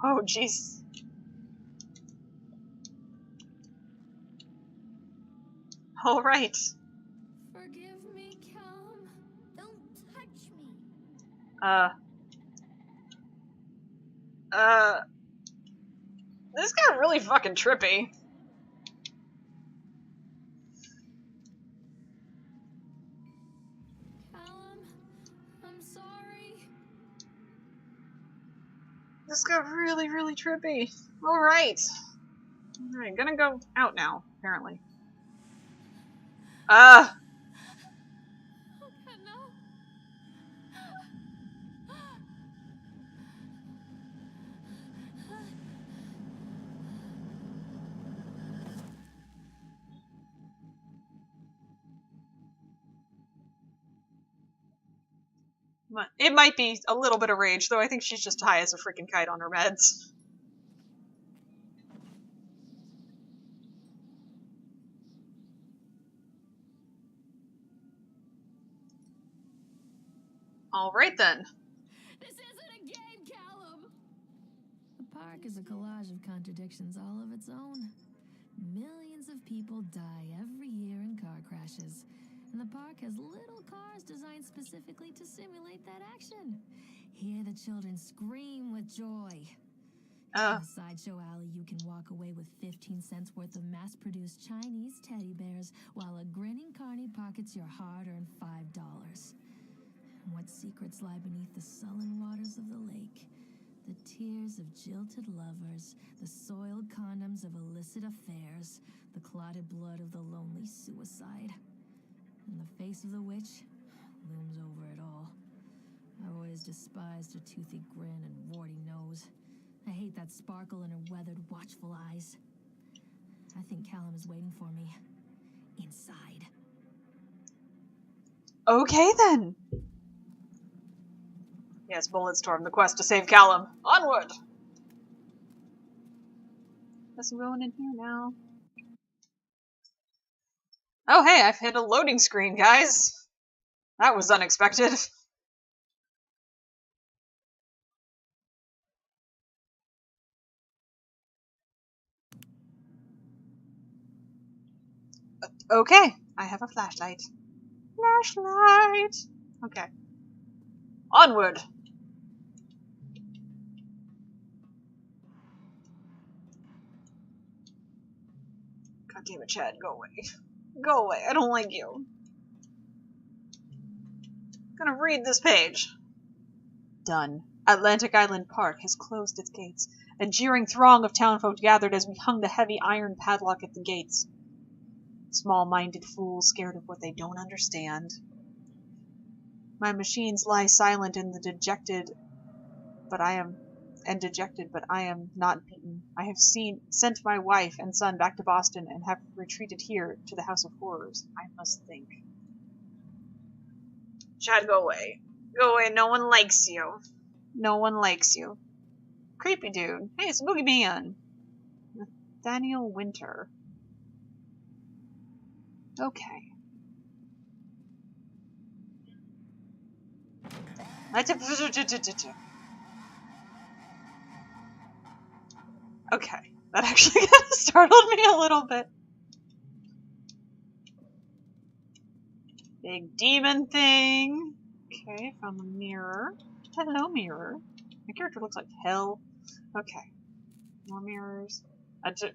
Oh, jeez. Alright. Forgive me, Callum. Don't touch me. This got really fucking trippy. Callum, I'm sorry. This got really, really trippy. Alright. Alright, gonna go out now, apparently. It might be a little bit of rage, though I think she's just high as a freaking kite on her meds. Alright then. This isn't a game, Callum! The park is a collage of contradictions all of its own. Millions of people die every year in car crashes, and the park has little cars designed specifically to simulate that action. Hear the children scream with joy. In the sideshow alley, you can walk away with 15 cents worth of mass-produced Chinese teddy bears, while a grinning carny pockets your hard-earned $5. What secrets lie beneath the sullen waters of the lake? The tears of jilted lovers, the soiled condoms of illicit affairs, the clotted blood of the lonely suicide. And the face of the witch looms over it all. I've always despised her toothy grin and warty nose. I hate that sparkle in her weathered, watchful eyes. I think Callum is waiting for me. Inside. Okay then. Yes, Bulletstorm, the quest to save Callum. Onward! Guess I'm going in here now. Oh hey, I've hit a loading screen, guys! That was unexpected. Okay, I have a flashlight. Flashlight! Okay. Onward! God damn it, Chad, go away. Go away, I don't like you. I'm gonna read this page. Done. Atlantic Island Park has closed its gates. A jeering throng of townfolk gathered as we hung the heavy iron padlock at the gates. Small-minded fools scared of what they don't understand. My machines lie silent in the dejected, but I am not beaten. I have sent my wife and son back to Boston and have retreated here to the House of Horrors. I must think. Chad, go away. Go away, no one likes you. No one likes you. Creepy dude. Hey, it's a boogeyman. Nathaniel Winter. Okay. Okay. That actually kind of startled me a little bit. Big demon thing. Okay, found the mirror. Hello, mirror. My character looks like hell. Okay. More mirrors. That's a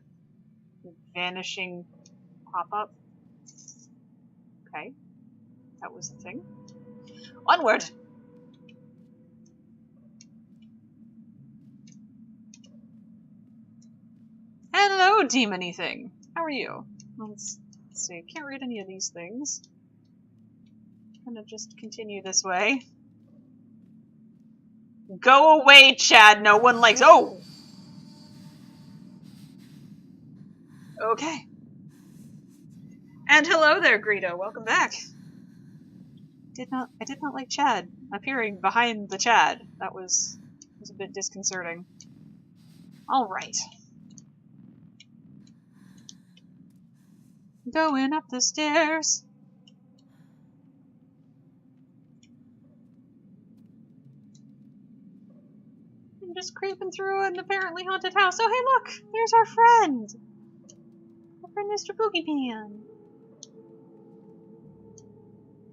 vanishing pop-up. Okay. That was the thing. Onward! Hello, demony thing. How are you? Let's see. Can't read any of these things. I'm gonna just continue this way. Go away, Chad. No one likes. Oh! Okay. And hello there, Greedo. Welcome back. I did not like Chad appearing behind the Chad. That was a bit disconcerting. Alright. Going up the stairs. I'm just creeping through an apparently haunted house. Oh, hey, look! There's our friend! Our friend Mr. Boogeyman.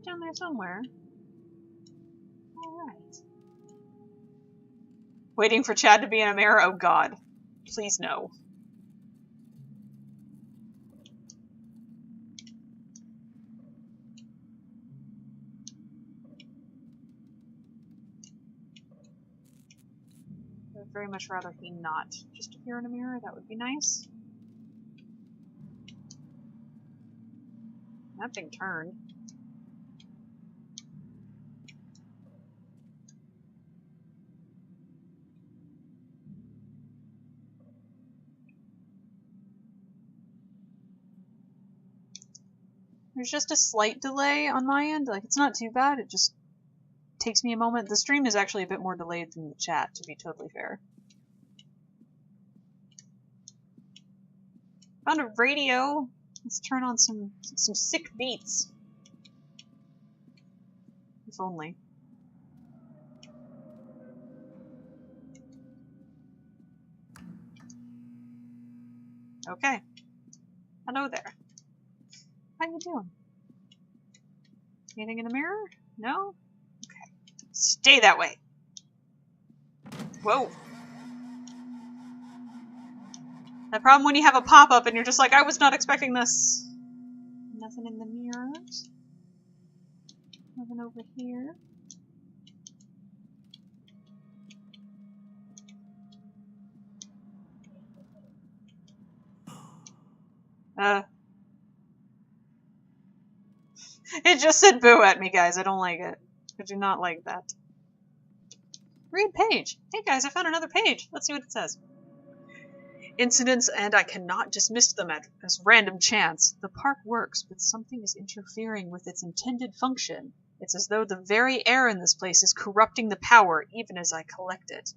Down there somewhere. Alright. Waiting for Chad to be in a mirror? Oh god. Please no. I would very much rather he not just appear in a mirror. That would be nice. That thing turned. There's just a slight delay on my end. Like, it's not too bad. It just takes me a moment. The stream is actually a bit more delayed than the chat, to be totally fair. Found a radio. Let's turn on some sick beats. If only. Okay. Hello there. How you doing? Anything in the mirror? No? Okay. Stay that way. Whoa. The problem when you have a pop-up and you're just like, I was not expecting this. Nothing in the mirrors. Nothing over here. It just said boo at me, guys. I don't like it. I do not like that. Read page. Hey guys, I found another page. Let's see what it says. Incidents, and I cannot dismiss them as random chance. The park works, but something is interfering with its intended function. It's as though the very air in this place is corrupting the power, even as I collect it.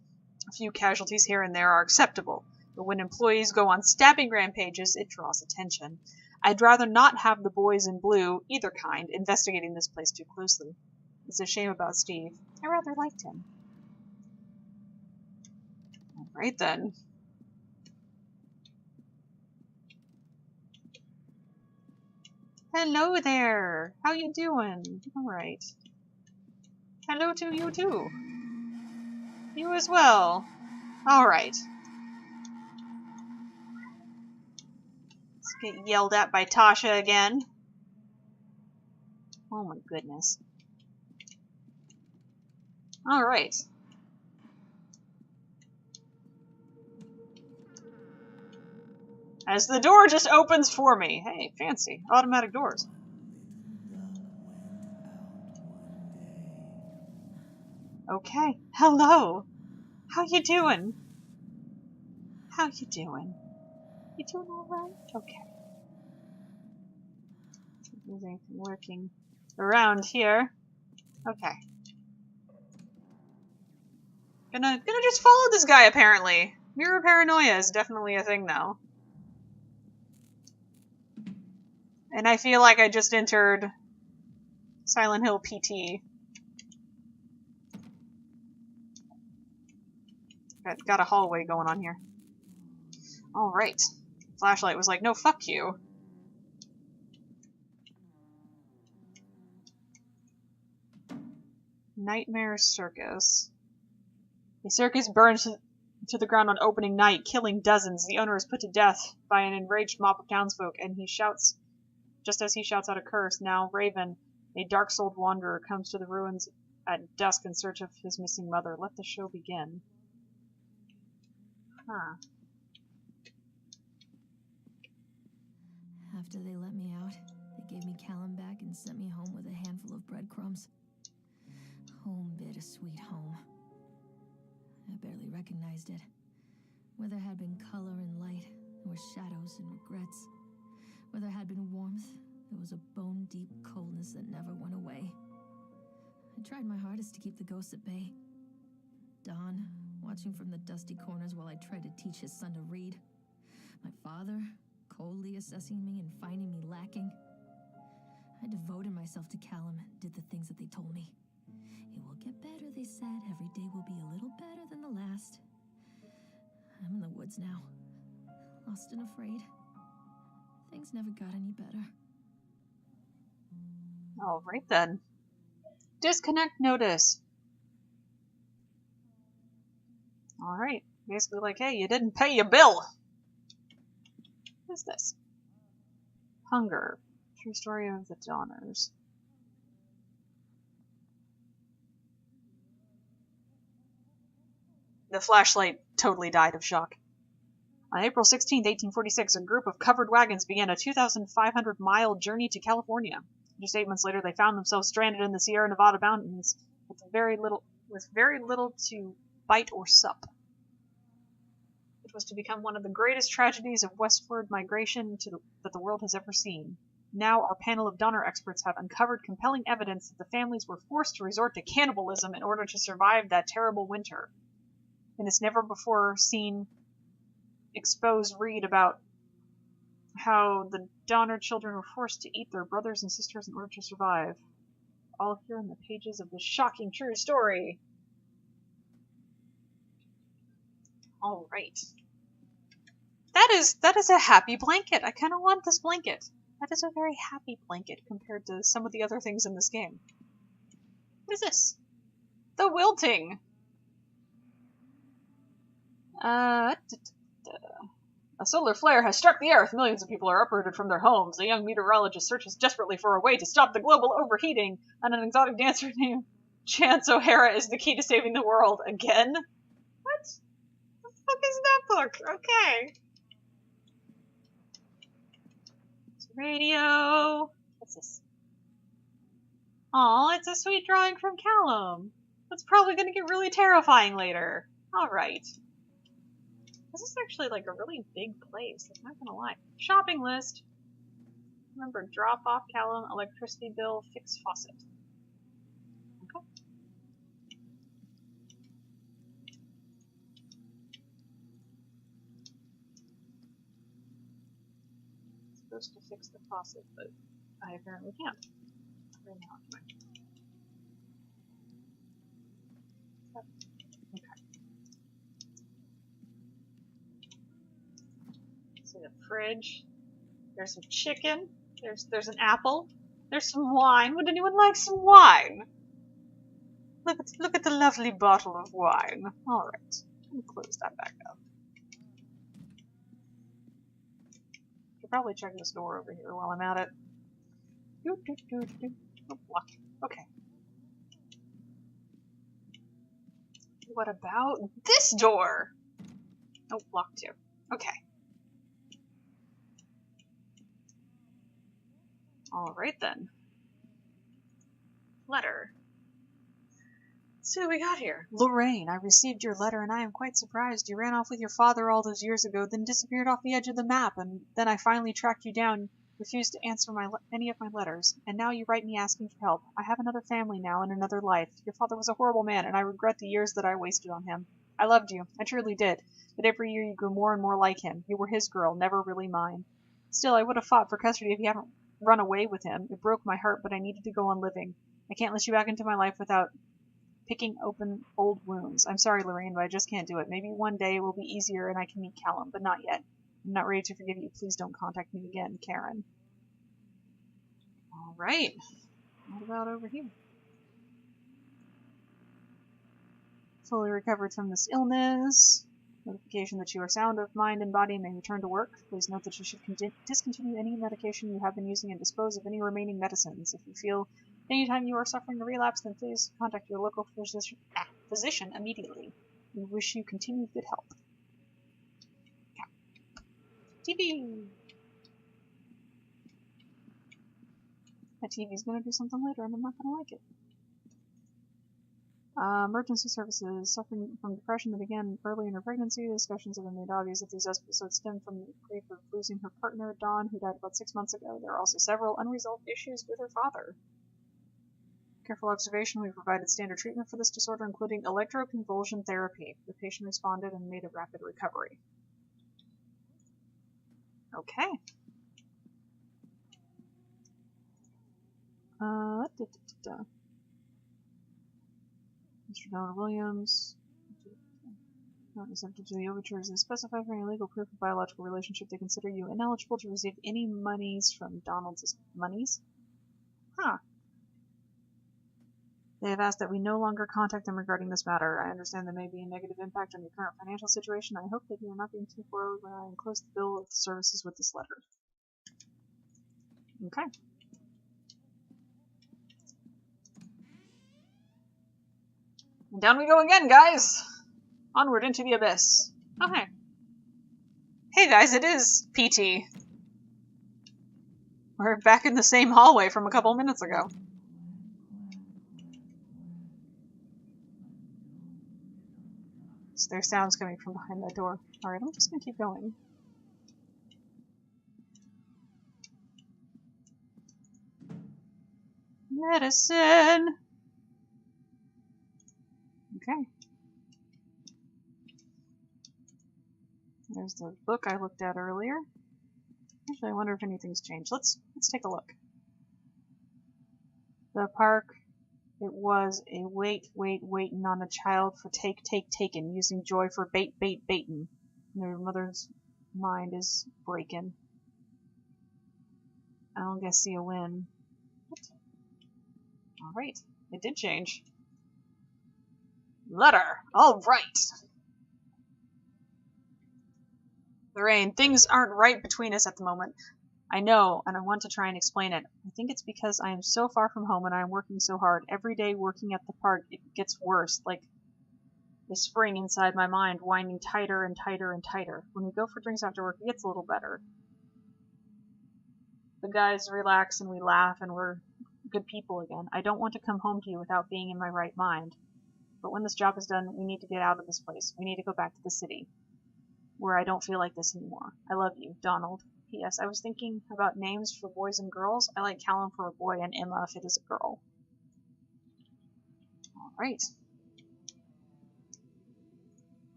A few casualties here and there are acceptable, but when employees go on stabbing rampages, it draws attention. I'd rather not have the boys in blue, either kind, investigating this place too closely. It's a shame about Steve. I rather liked him. Alright then. Hello there! How you doing? Alright. Hello to you too. You as well. Alright. Let's get yelled at by Tasha again. Oh my goodness. Alright. As the door just opens for me. Hey, fancy. Automatic doors. Okay. Hello. How you doing? How you doing? You doing alright? Okay. There's anything lurking around here. Okay. Gonna just follow this guy, apparently. Mirror paranoia is definitely a thing now. And I feel like I just entered Silent Hill PT. Got a hallway going on here. Alright. Flashlight was like, no, fuck you. Nightmare Circus. A circus burns to the ground on opening night, killing dozens. The owner is put to death by an enraged mob of townsfolk, and he shouts, just as he shouts out a curse, now Raven, a dark-souled wanderer, comes to the ruins at dusk in search of his missing mother. Let the show begin. Huh. After they let me out, they gave me Callum back and sent me home with a handful of breadcrumbs. Home, bittersweet home. I barely recognized it. Where there had been color and light, there were shadows and regrets. Where there had been warmth, there was a bone-deep coldness that never went away. I tried my hardest to keep the ghosts at bay. Don, watching from the dusty corners while I tried to teach his son to read. My father, coldly assessing me and finding me lacking. I devoted myself to Callum and did the things that they told me. It will get better, they said. Every day will be a little better than the last. I'm in the woods now, lost and afraid. Things never got any better. Alright then. Disconnect notice. Alright. Basically like, hey, you didn't pay your bill. What is this? Hunger. True story of the Dawners. The flashlight totally died of shock. On April 16, 1846, a group of covered wagons began a 2,500-mile journey to California. Just 8 months later, they found themselves stranded in the Sierra Nevada mountains with very little to bite or sup. It was to become one of the greatest tragedies of westward migration that the world has ever seen. Now our panel of Donner experts have uncovered compelling evidence that the families were forced to resort to cannibalism in order to survive that terrible winter. In this never-before-seen exposed read about how the Donner children were forced to eat their brothers and sisters in order to survive. All here in the pages of this shocking true story. All right. That is a happy blanket. I kind of want this blanket. That is a very happy blanket compared to some of the other things in this game. What is this? The wilting. A solar flare has struck the Earth. Millions of people are uprooted from their homes. A young meteorologist searches desperately for a way to stop the global overheating, and an exotic dancer named Chance O'Hara is the key to saving the world. Again? What? The fuck is that book? Okay. It's radio. What's this? Aw, it's a sweet drawing from Callum. That's probably gonna get really terrifying later. Alright. This is actually like a really big place, I'm not gonna lie. Shopping list. Remember, drop off Callum, electricity bill, fix faucet. Okay. I'm supposed to fix the faucet, but I apparently can't. Right now, see the fridge. There's some chicken. There's an apple. There's some wine. Would anyone like some wine? Look at the lovely bottle of wine. All right, let me close that back up. Should probably check this door over here while I'm at it. Oh, locked. Okay. What about this door? Oh, locked too. Okay. Alright then. Letter. Let's see what we got here. Lorraine, I received your letter and I am quite surprised. You ran off with your father all those years ago, then disappeared off the edge of the map, and then I finally tracked you down, refused to answer any of my letters, and now you write me asking for help. I have another family now and another life. Your father was a horrible man, and I regret the years that I wasted on him. I loved you. I truly did. But every year you grew more and more like him. You were his girl, never really mine. Still, I would have fought for custody if you hadn't run away with him. It broke my heart, but I needed to go on living. I can't let you back into my life without picking open old wounds. I'm sorry, Lorraine, but I just can't do it. Maybe one day it will be easier and I can meet Callum, but not yet. I'm not ready to forgive you. Please don't contact me again, Karen. Alright. What about over here? Fully recovered from this illness. Notification that you are sound of mind and body and may return to work. Please note that you should discontinue any medication you have been using and dispose of any remaining medicines. If you feel anytime you are suffering a relapse, then please contact your local physician immediately. We wish you continued good health. TV! That TV's gonna do something later and I'm not gonna like it. Emergency services. Suffering from depression that began early in her pregnancy. Discussions have been made obvious that these episodes stem from the grief of losing her partner, Dawn, who died about 6 months ago. There are also several unresolved issues with her father. Careful observation. We provided standard treatment for this disorder, including electroconvulsion therapy. The patient responded and made a rapid recovery. Okay. Mr. Donald Williams. Not accepted to the overtures and specify for any legal proof of biological relationship. They consider you ineligible to receive any monies from Donald's monies. Huh. They have asked that we no longer contact them regarding this matter. I understand there may be a negative impact on your current financial situation. I hope that you are not being too forward when I enclose the bill of the services with this letter. Okay. And down we go again, guys! Onward into the abyss. Okay. Hey guys, it is PT. We're back in the same hallway from a couple minutes ago. So there's sounds coming from behind that door. Alright, I'm just gonna keep going. Medicine! Okay. There's the book I looked at earlier. Actually, I wonder if anything's changed. Let's take a look. The park, it was a waitin' on a child for taken, using joy for baitin'. And their mother's mind is breaking. I don't guess see a win. Alright, it did change. Letter! Alright! Lorraine, things aren't right between us at the moment. I know, and I want to try and explain it. I think it's because I am so far from home and I am working so hard. Every day working at the park, it gets worse, like the spring inside my mind, winding tighter and tighter and tighter. When we go for drinks after work, it gets a little better. The guys relax and we laugh and we're good people again. I don't want to come home to you without being in my right mind. But when this job is done, we need to get out of this place. We need to go back to the city, where I don't feel like this anymore. I love you, Donald. P.S. I was thinking about names for boys and girls. I like Callum for a boy and Emma if it is a girl. Alright.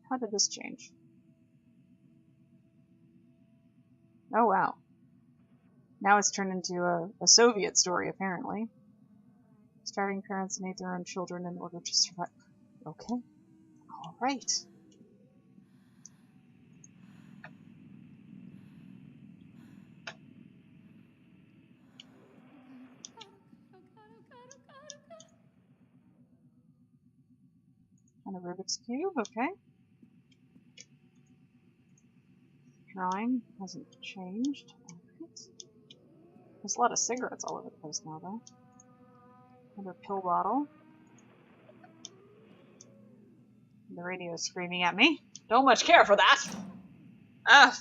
How did this change? Oh wow. Now it's turned into a Soviet story, apparently. Starving parents need their own children in order to survive. Okay. Alright. And a Rubik's Cube, okay. Drawing hasn't changed. Alright. There's a lot of cigarettes all over the place now, though. Another pill bottle. The radio is screaming at me. Don't much care for that! Ah!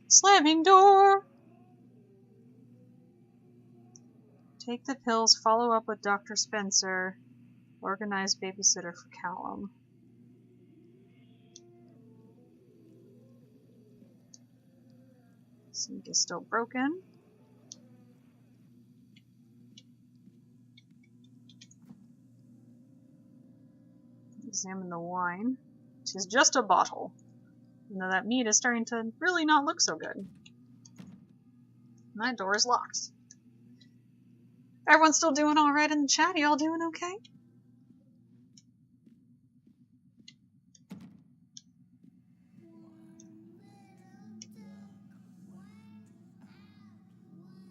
Slamming door! Take the pills, follow up with Dr. Spencer. Organize babysitter for Callum. Sink is still broken. Examine the wine. It is just a bottle. You know, that meat is starting to really not look so good. My door is locked. Everyone's still doing alright in the chat? Y'all doing okay?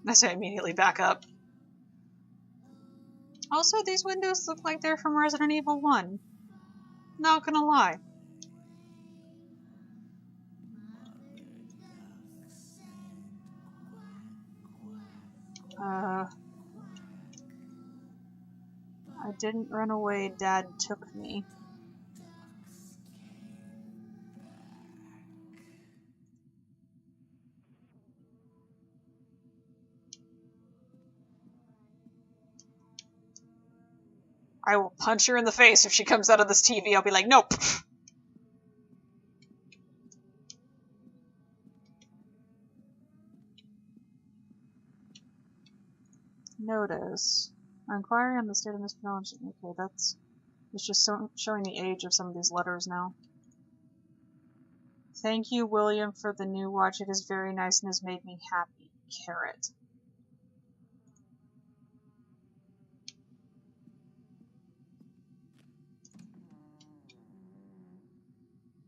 I say immediately back up. Also, these windows look like they're from Resident Evil 1. Not gonna lie. I didn't run away, Dad took me. I will punch her in the face if she comes out of this TV. I'll be like, nope. Notice. Inquiry on the state of mispronunciation. Okay, it's just showing the age of some of these letters now. Thank you, William, for the new watch. It is very nice and has made me happy. Carrot.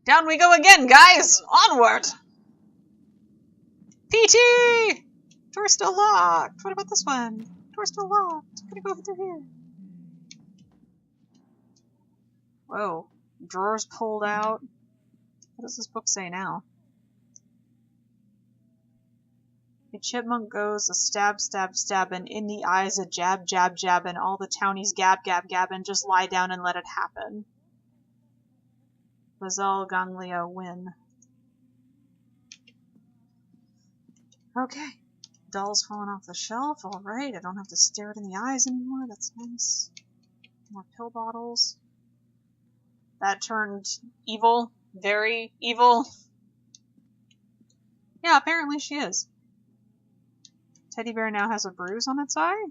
Down we go again, guys! Onward! PT! Door's still locked. What about this one? Door's still locked. I'm gonna go through here. Whoa. Drawers pulled out. What does this book say now? A chipmunk goes a stab, stab, stabbin', in the eyes a jab, jab, jabbin', all the townies gab, gab, gabbin', just lie down and let it happen. Basal Ganglia win. Okay. Doll's falling off the shelf. Alright, I don't have to stare it in the eyes anymore. That's nice. More pill bottles. That turned evil. Very evil. Yeah, apparently she is. Teddy bear now has a bruise on its eye.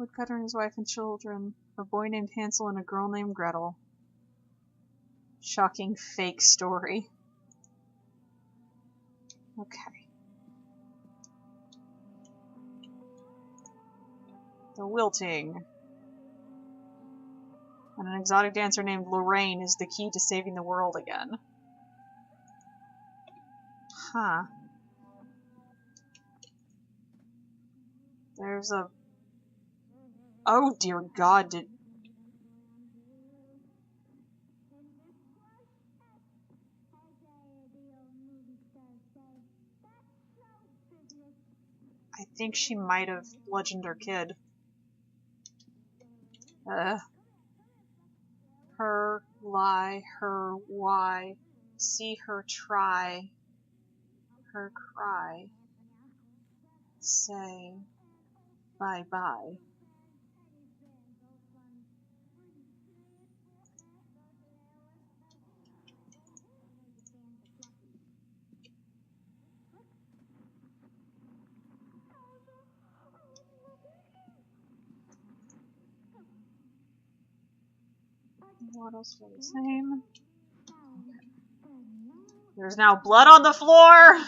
Woodcutter and his wife and children. A boy named Hansel and a girl named Gretel. Shocking fake story. Okay. The wilting. And an exotic dancer named Lorraine is the key to saving the world again. Huh. There's a... Oh dear God, did... I think she might have bludgeoned her kid. Her lie, her why, see her try, her cry, say bye-bye. What else are the same? Okay. There's now blood on the floor!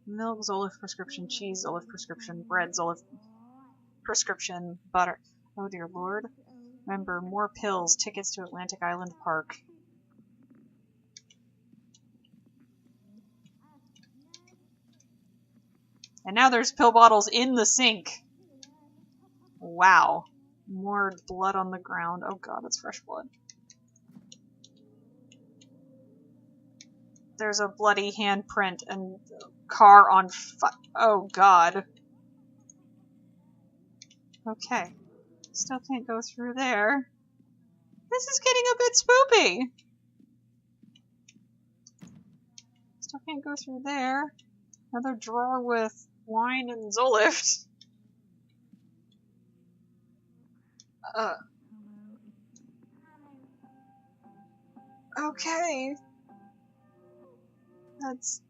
Milk, Zolif prescription, cheese, Zolif prescription, bread, Zolif prescription, butter. Oh dear Lord. Remember, more pills, tickets to Atlantic Island Park. And now there's pill bottles in the sink. Wow. More blood on the ground. Oh god, it's fresh blood. There's a bloody handprint and car on oh god. Okay. Still can't go through there. This is getting a bit spoopy. Still can't go through there. Another drawer with wine and Zolift. Okay. That's...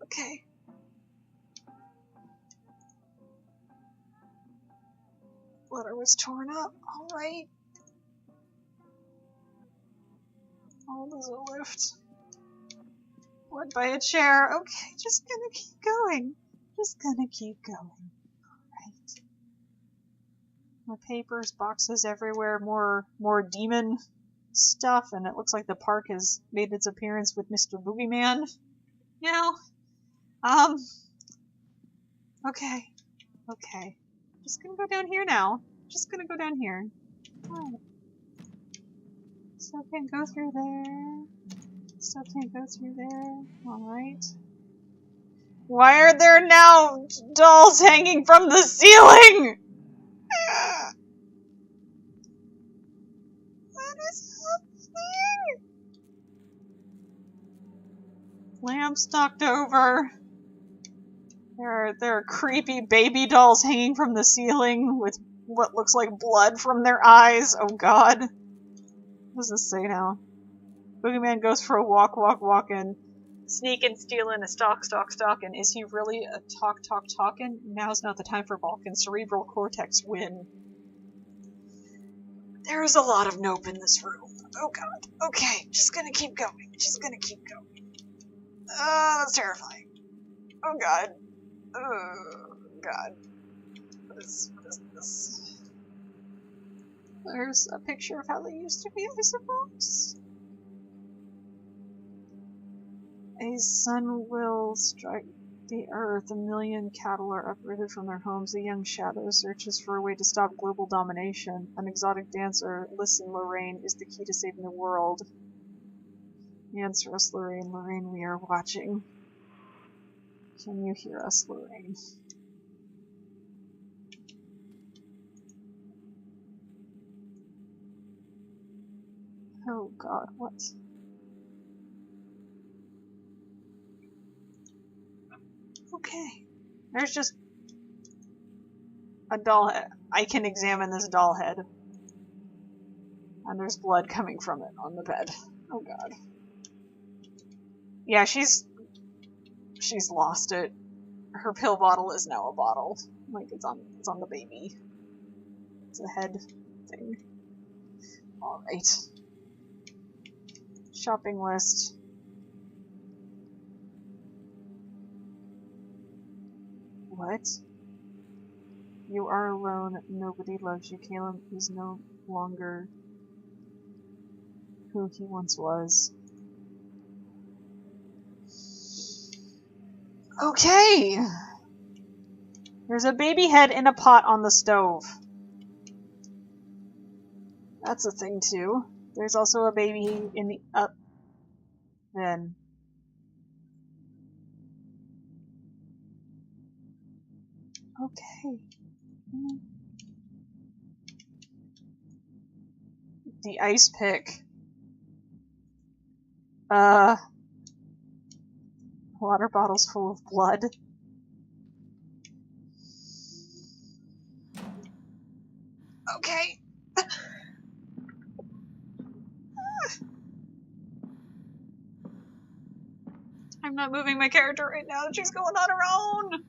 okay. Letter was torn up. Alright. All the Zolift. Blood by a chair. Okay, just gonna keep going. Just gonna keep going. Alright. More papers, boxes everywhere, more demon stuff, and it looks like the park has made its appearance with Mr. Boogeyman. Now, okay. Okay. Just gonna go down here now. Just gonna go down here. Alright. Still can't go through there. Still can't go through there. Alright. Why are there now dolls hanging from the ceiling? What is happening? Lamps knocked over. There are creepy baby dolls hanging from the ceiling with what looks like blood from their eyes. Oh god. What does this say now? Boogeyman goes for a walk, and sneak and steal in a stalk, and is he really a talking? Now's not the time for Balkan. Cerebral cortex win. There is a lot of nope in this room. Oh god. Okay, just gonna keep going. Just gonna keep going. That's terrifying. Oh god. Oh god. What is this? There's a picture of how they used to be, I suppose. A sun will strike the earth. 1 million cattle are uprooted from their homes. A young shadow searches for a way to stop global domination. An exotic dancer, listen, Lorraine, is the key to saving the world. Answer us, Lorraine. Lorraine, we are watching. Can you hear us, Lorraine? Oh god, what? Okay. There's just a doll head. I can examine this doll head. And there's blood coming from it on the bed. Oh god. Yeah, she's She's lost it. Her pill bottle is now a bottle. Like, it's on the baby. It's a head thing. Alright. Shopping list. What? You are alone. Nobody loves you. Caleb is no longer who he once was. Okay! There's a baby head in a pot on the stove. That's a thing, too. There's also a baby in the oven. Okay. The ice pick. Water bottles full of blood. Okay. I'm not moving my character right now. She's going on her own.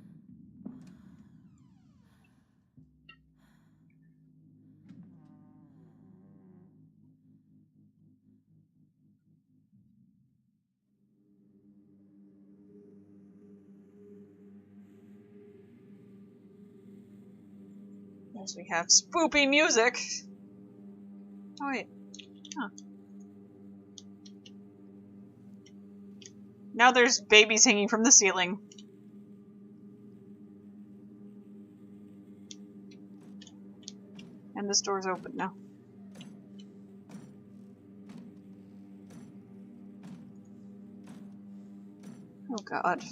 Yes, we have spoopy music. Oh wait. Huh. Now there's babies hanging from the ceiling. And this door's open now. Oh god.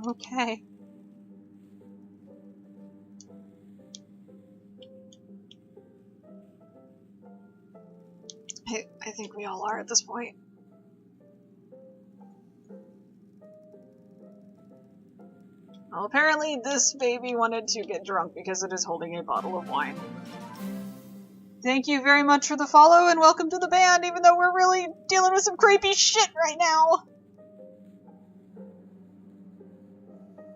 Okay. I think we all are at this point. Well, apparently this baby wanted to get drunk because it is holding a bottle of wine. Thank you very much for the follow and welcome to the band, even though we're really dealing with some creepy shit right now.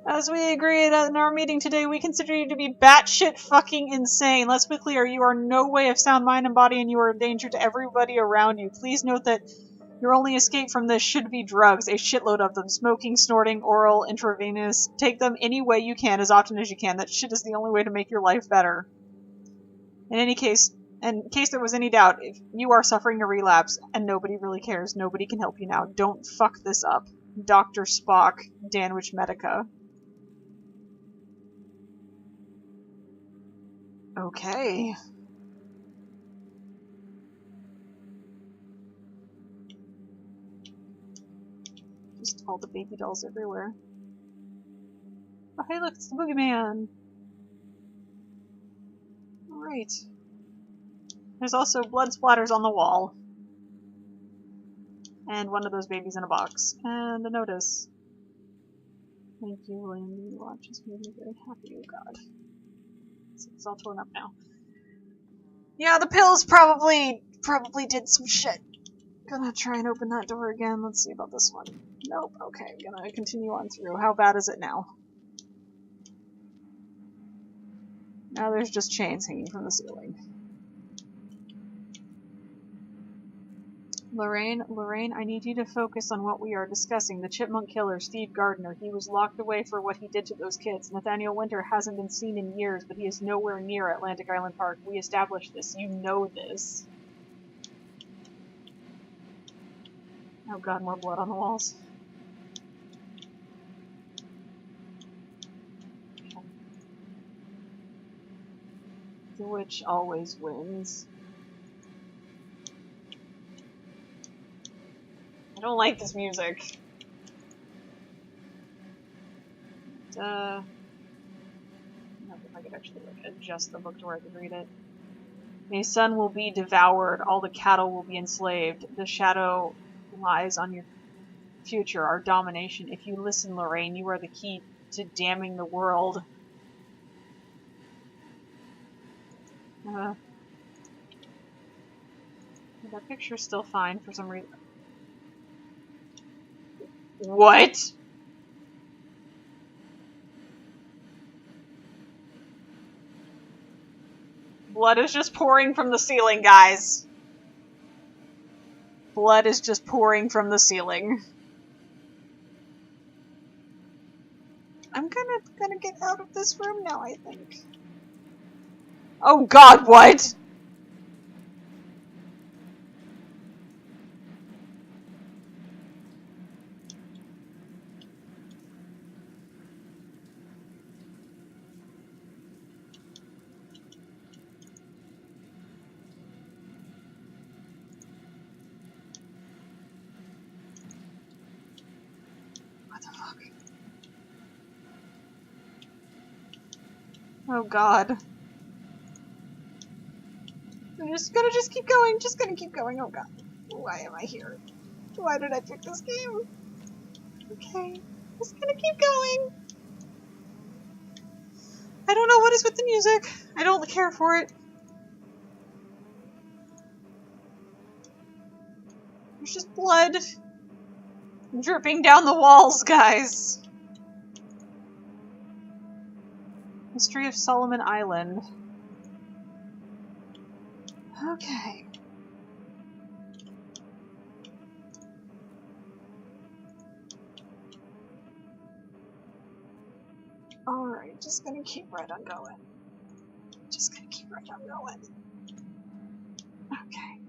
As we agreed in our meeting today, we consider you to be batshit fucking insane. Let's be clear, you are no way of sound mind and body and you are a danger to everybody around you. Please note that your only escape from this should be drugs, a shitload of them. Smoking, snorting, oral, intravenous. Take them any way you can, as often as you can. That shit is the only way to make your life better. In case there was any doubt, if you are suffering a relapse and nobody really cares, nobody can help you now. Don't fuck this up. Dr. Spock, Danwich Medica. Okay. Just all the baby dolls everywhere. Oh, hey, look, it's the boogeyman! Alright. There's also blood splatters on the wall. And one of those babies in a box. And a notice. Thank you, William. You watch has made me very happy, oh god. It's all torn up now. Yeah, the pills probably did some shit. Gonna try and open that door again. Let's see about this one. Nope. Okay, gonna continue on through. How bad is it now? Now there's just chains hanging from the ceiling. Lorraine, I need you to focus on what we are discussing. The chipmunk killer, Steve Gardner. He was locked away for what he did to those kids. Nathaniel Winter hasn't been seen in years, but he is nowhere near Atlantic Island Park. We established this. You know this. Oh god, more blood on the walls. The witch always wins. I don't like this music. I don't know if I could actually adjust the book to where I could read it. A son will be devoured, all the cattle will be enslaved. The shadow lies on your future, our domination. If you listen, Lorraine, you are the key to damning the world. That picture's still fine for some reason. What? Blood is just pouring from the ceiling, guys. Blood is just pouring from the ceiling. I'm gonna get out of this room now, I think. Oh god, what? What the fuck? Oh god. I'm just gonna keep going, keep going, oh god. Why am I here? Why did I pick this game? Okay, just gonna keep going. I don't know what is with the music. I don't care for it. There's just blood dripping down the walls, guys. Mystery of Solomon Island. Okay. Alright, just gonna keep right on going. Just gonna keep right on going. Okay.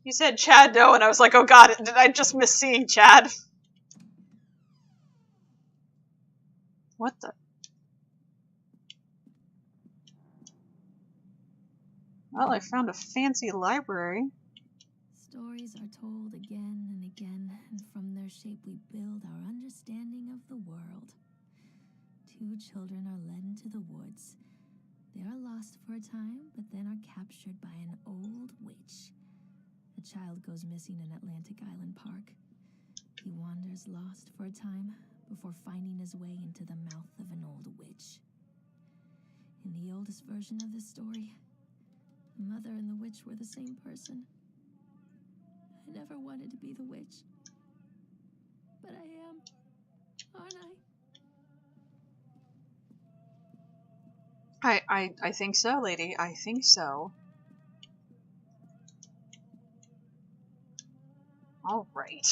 You said Chad no, and I was like, oh god, did I just miss seeing Chad? What the? Well, I found a fancy library. Stories are told again and again, and from their shape we build our understanding of the world. Two children are led into the woods. They are lost for a time, but then are captured by an old witch. A child goes missing in Atlantic Island Park. He wanders lost for a time before finding his way into the mouth of an old witch. In the oldest version of this story, the mother and the witch were the same person. I never wanted to be the witch. But I am, aren't I? I think so, lady. I think so. Alright.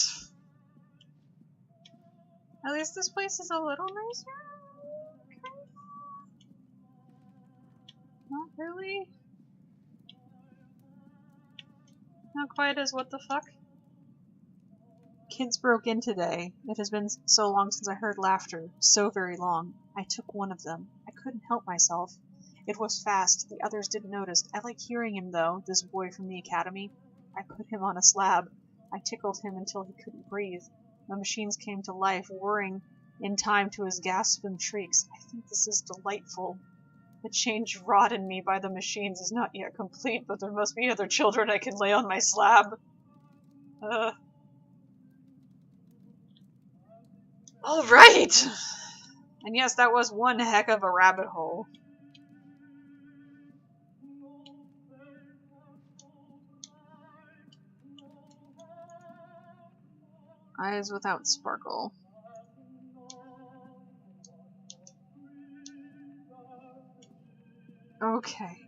At least this place is a little nicer. Okay. Not really. Not quite as what the fuck. Kids broke in today. It has been so long since I heard laughter. So very long. I took one of them. I couldn't help myself. It was fast. The others didn't notice. I like hearing him, though, this boy from the academy. I put him on a slab. I tickled him until he couldn't breathe. The machines came to life, whirring in time to his gasps and shrieks. I think this is delightful. The change wrought in me by the machines is not yet complete, but there must be other children I can lay on my slab. Alright! And yes, that was one heck of a rabbit hole. Eyes without sparkle. Okay.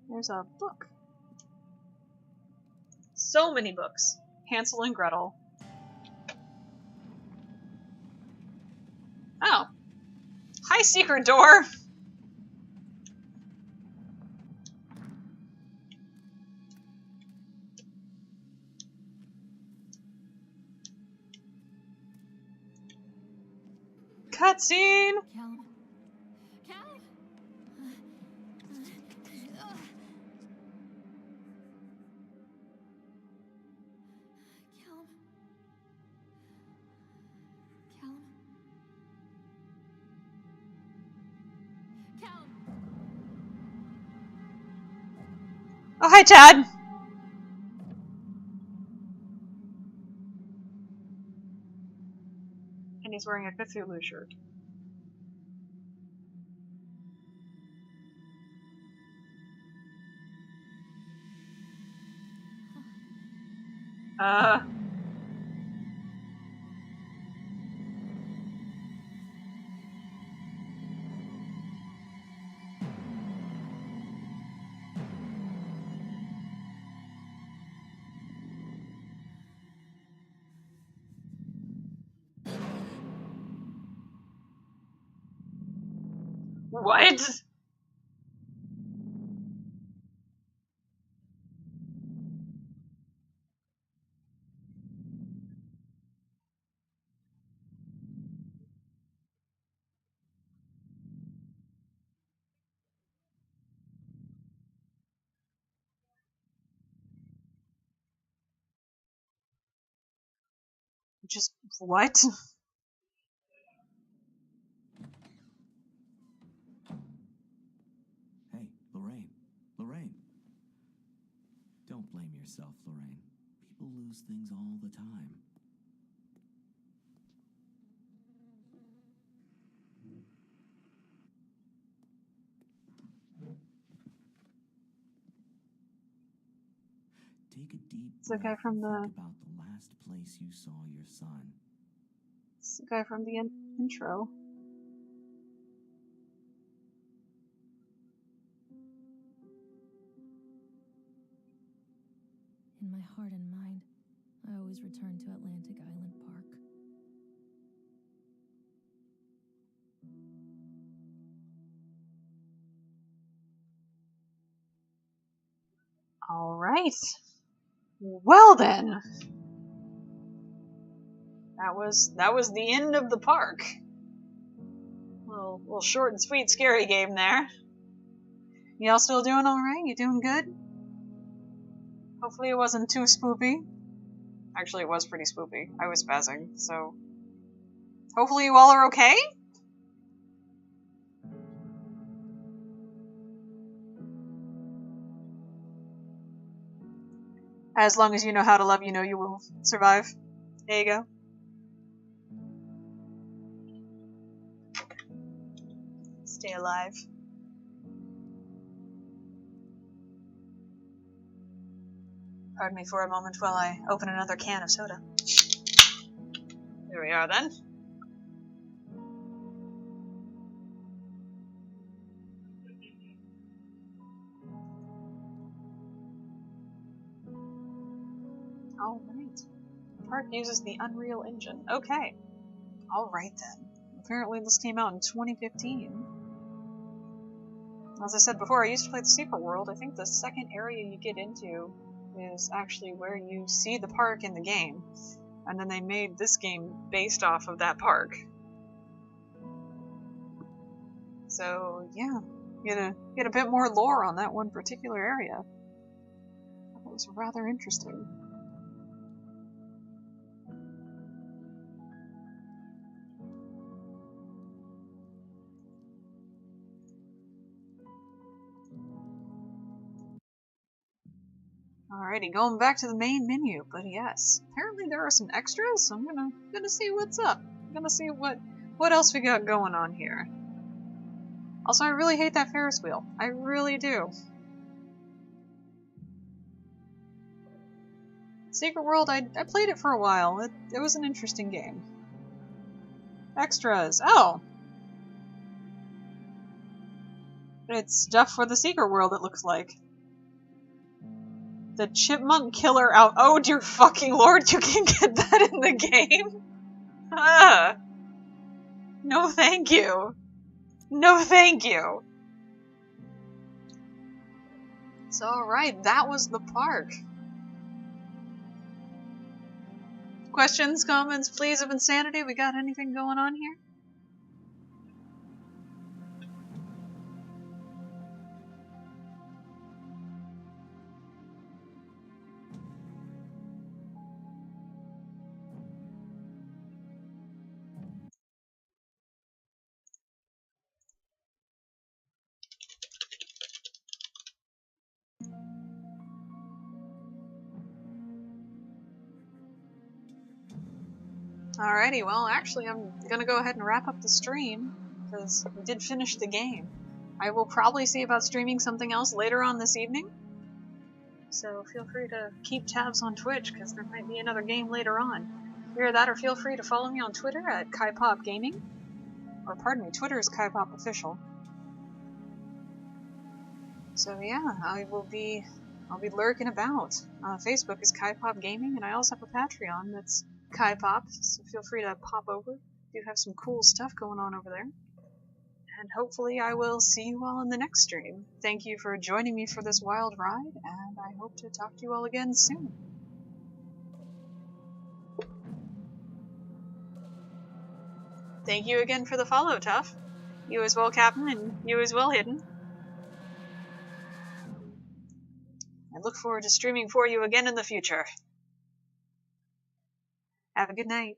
There's a book. So many books. Hansel and Gretel. Oh. Hi, secret door! Cutscene! Callum. Callum! Callum. Callum. Callum. Oh, hi, Chad! he's wearing a Cthulhu shirt. What? Just what? Hey, Lorraine. Lorraine. Don't blame yourself, Lorraine. People lose things all the time. Take a deep It's the guy breath from and the. think about the last place you saw your son. It's the guy from the intro. In my heart and mind, I always return to Atlantic Island Park. All right. Well then. That was the end of the park. Little short and sweet scary game there. Y'all still doing alright? You doing good? Hopefully it wasn't too spoopy. Actually, it was pretty spoopy. I was spazzing, so... Hopefully you all are okay? As long as you know how to love, you know you will survive. There you go. Stay alive. Pardon me for a moment while I open another can of soda. There we are then. Alright. The park uses the Unreal Engine. Okay. Alright then. Apparently this came out in 2015. As I said before, I used to play the Secret World. I think the second area you get into is actually where you see the park in the game. And then they made this game based off of that park. So, yeah. Get a bit more lore on that one particular area. That was rather interesting. Alrighty, going back to the main menu, but yes, apparently there are some extras, so I'm gonna see what's up. I'm gonna see what else we got going on here. Also, I really hate that Ferris wheel. I really do. Secret World, I played it for a while. It was an interesting game. Extras. Oh! It's stuff for the Secret World, it looks like. The Chipmunk Killer out. Oh dear fucking lord, you can get that in the game? Ah. No thank you. No thank you. So alright, that was the park. Questions, comments, pleas of insanity? We got anything going on here? Alrighty, well, actually, I'm gonna go ahead and wrap up the stream, because we did finish the game. I will probably see about streaming something else later on this evening, so feel free to keep tabs on Twitch, because there might be another game later on. Either that, or feel free to follow me on Twitter at KaiPopGaming, or pardon me, Twitter is KaiPopOfficial. So yeah, I'll be lurking about. Facebook is KaiPop Gaming, and I also have a Patreon that's KaiPop, so feel free to pop over. Do have some cool stuff going on over there. And hopefully I will see you all in the next stream. Thank you for joining me for this wild ride, and I hope to talk to you all again soon. Thank you again for the follow, Tuff. You as well, Captain, and you as well, Hidden. I look forward to streaming for you again in the future. Have a good night.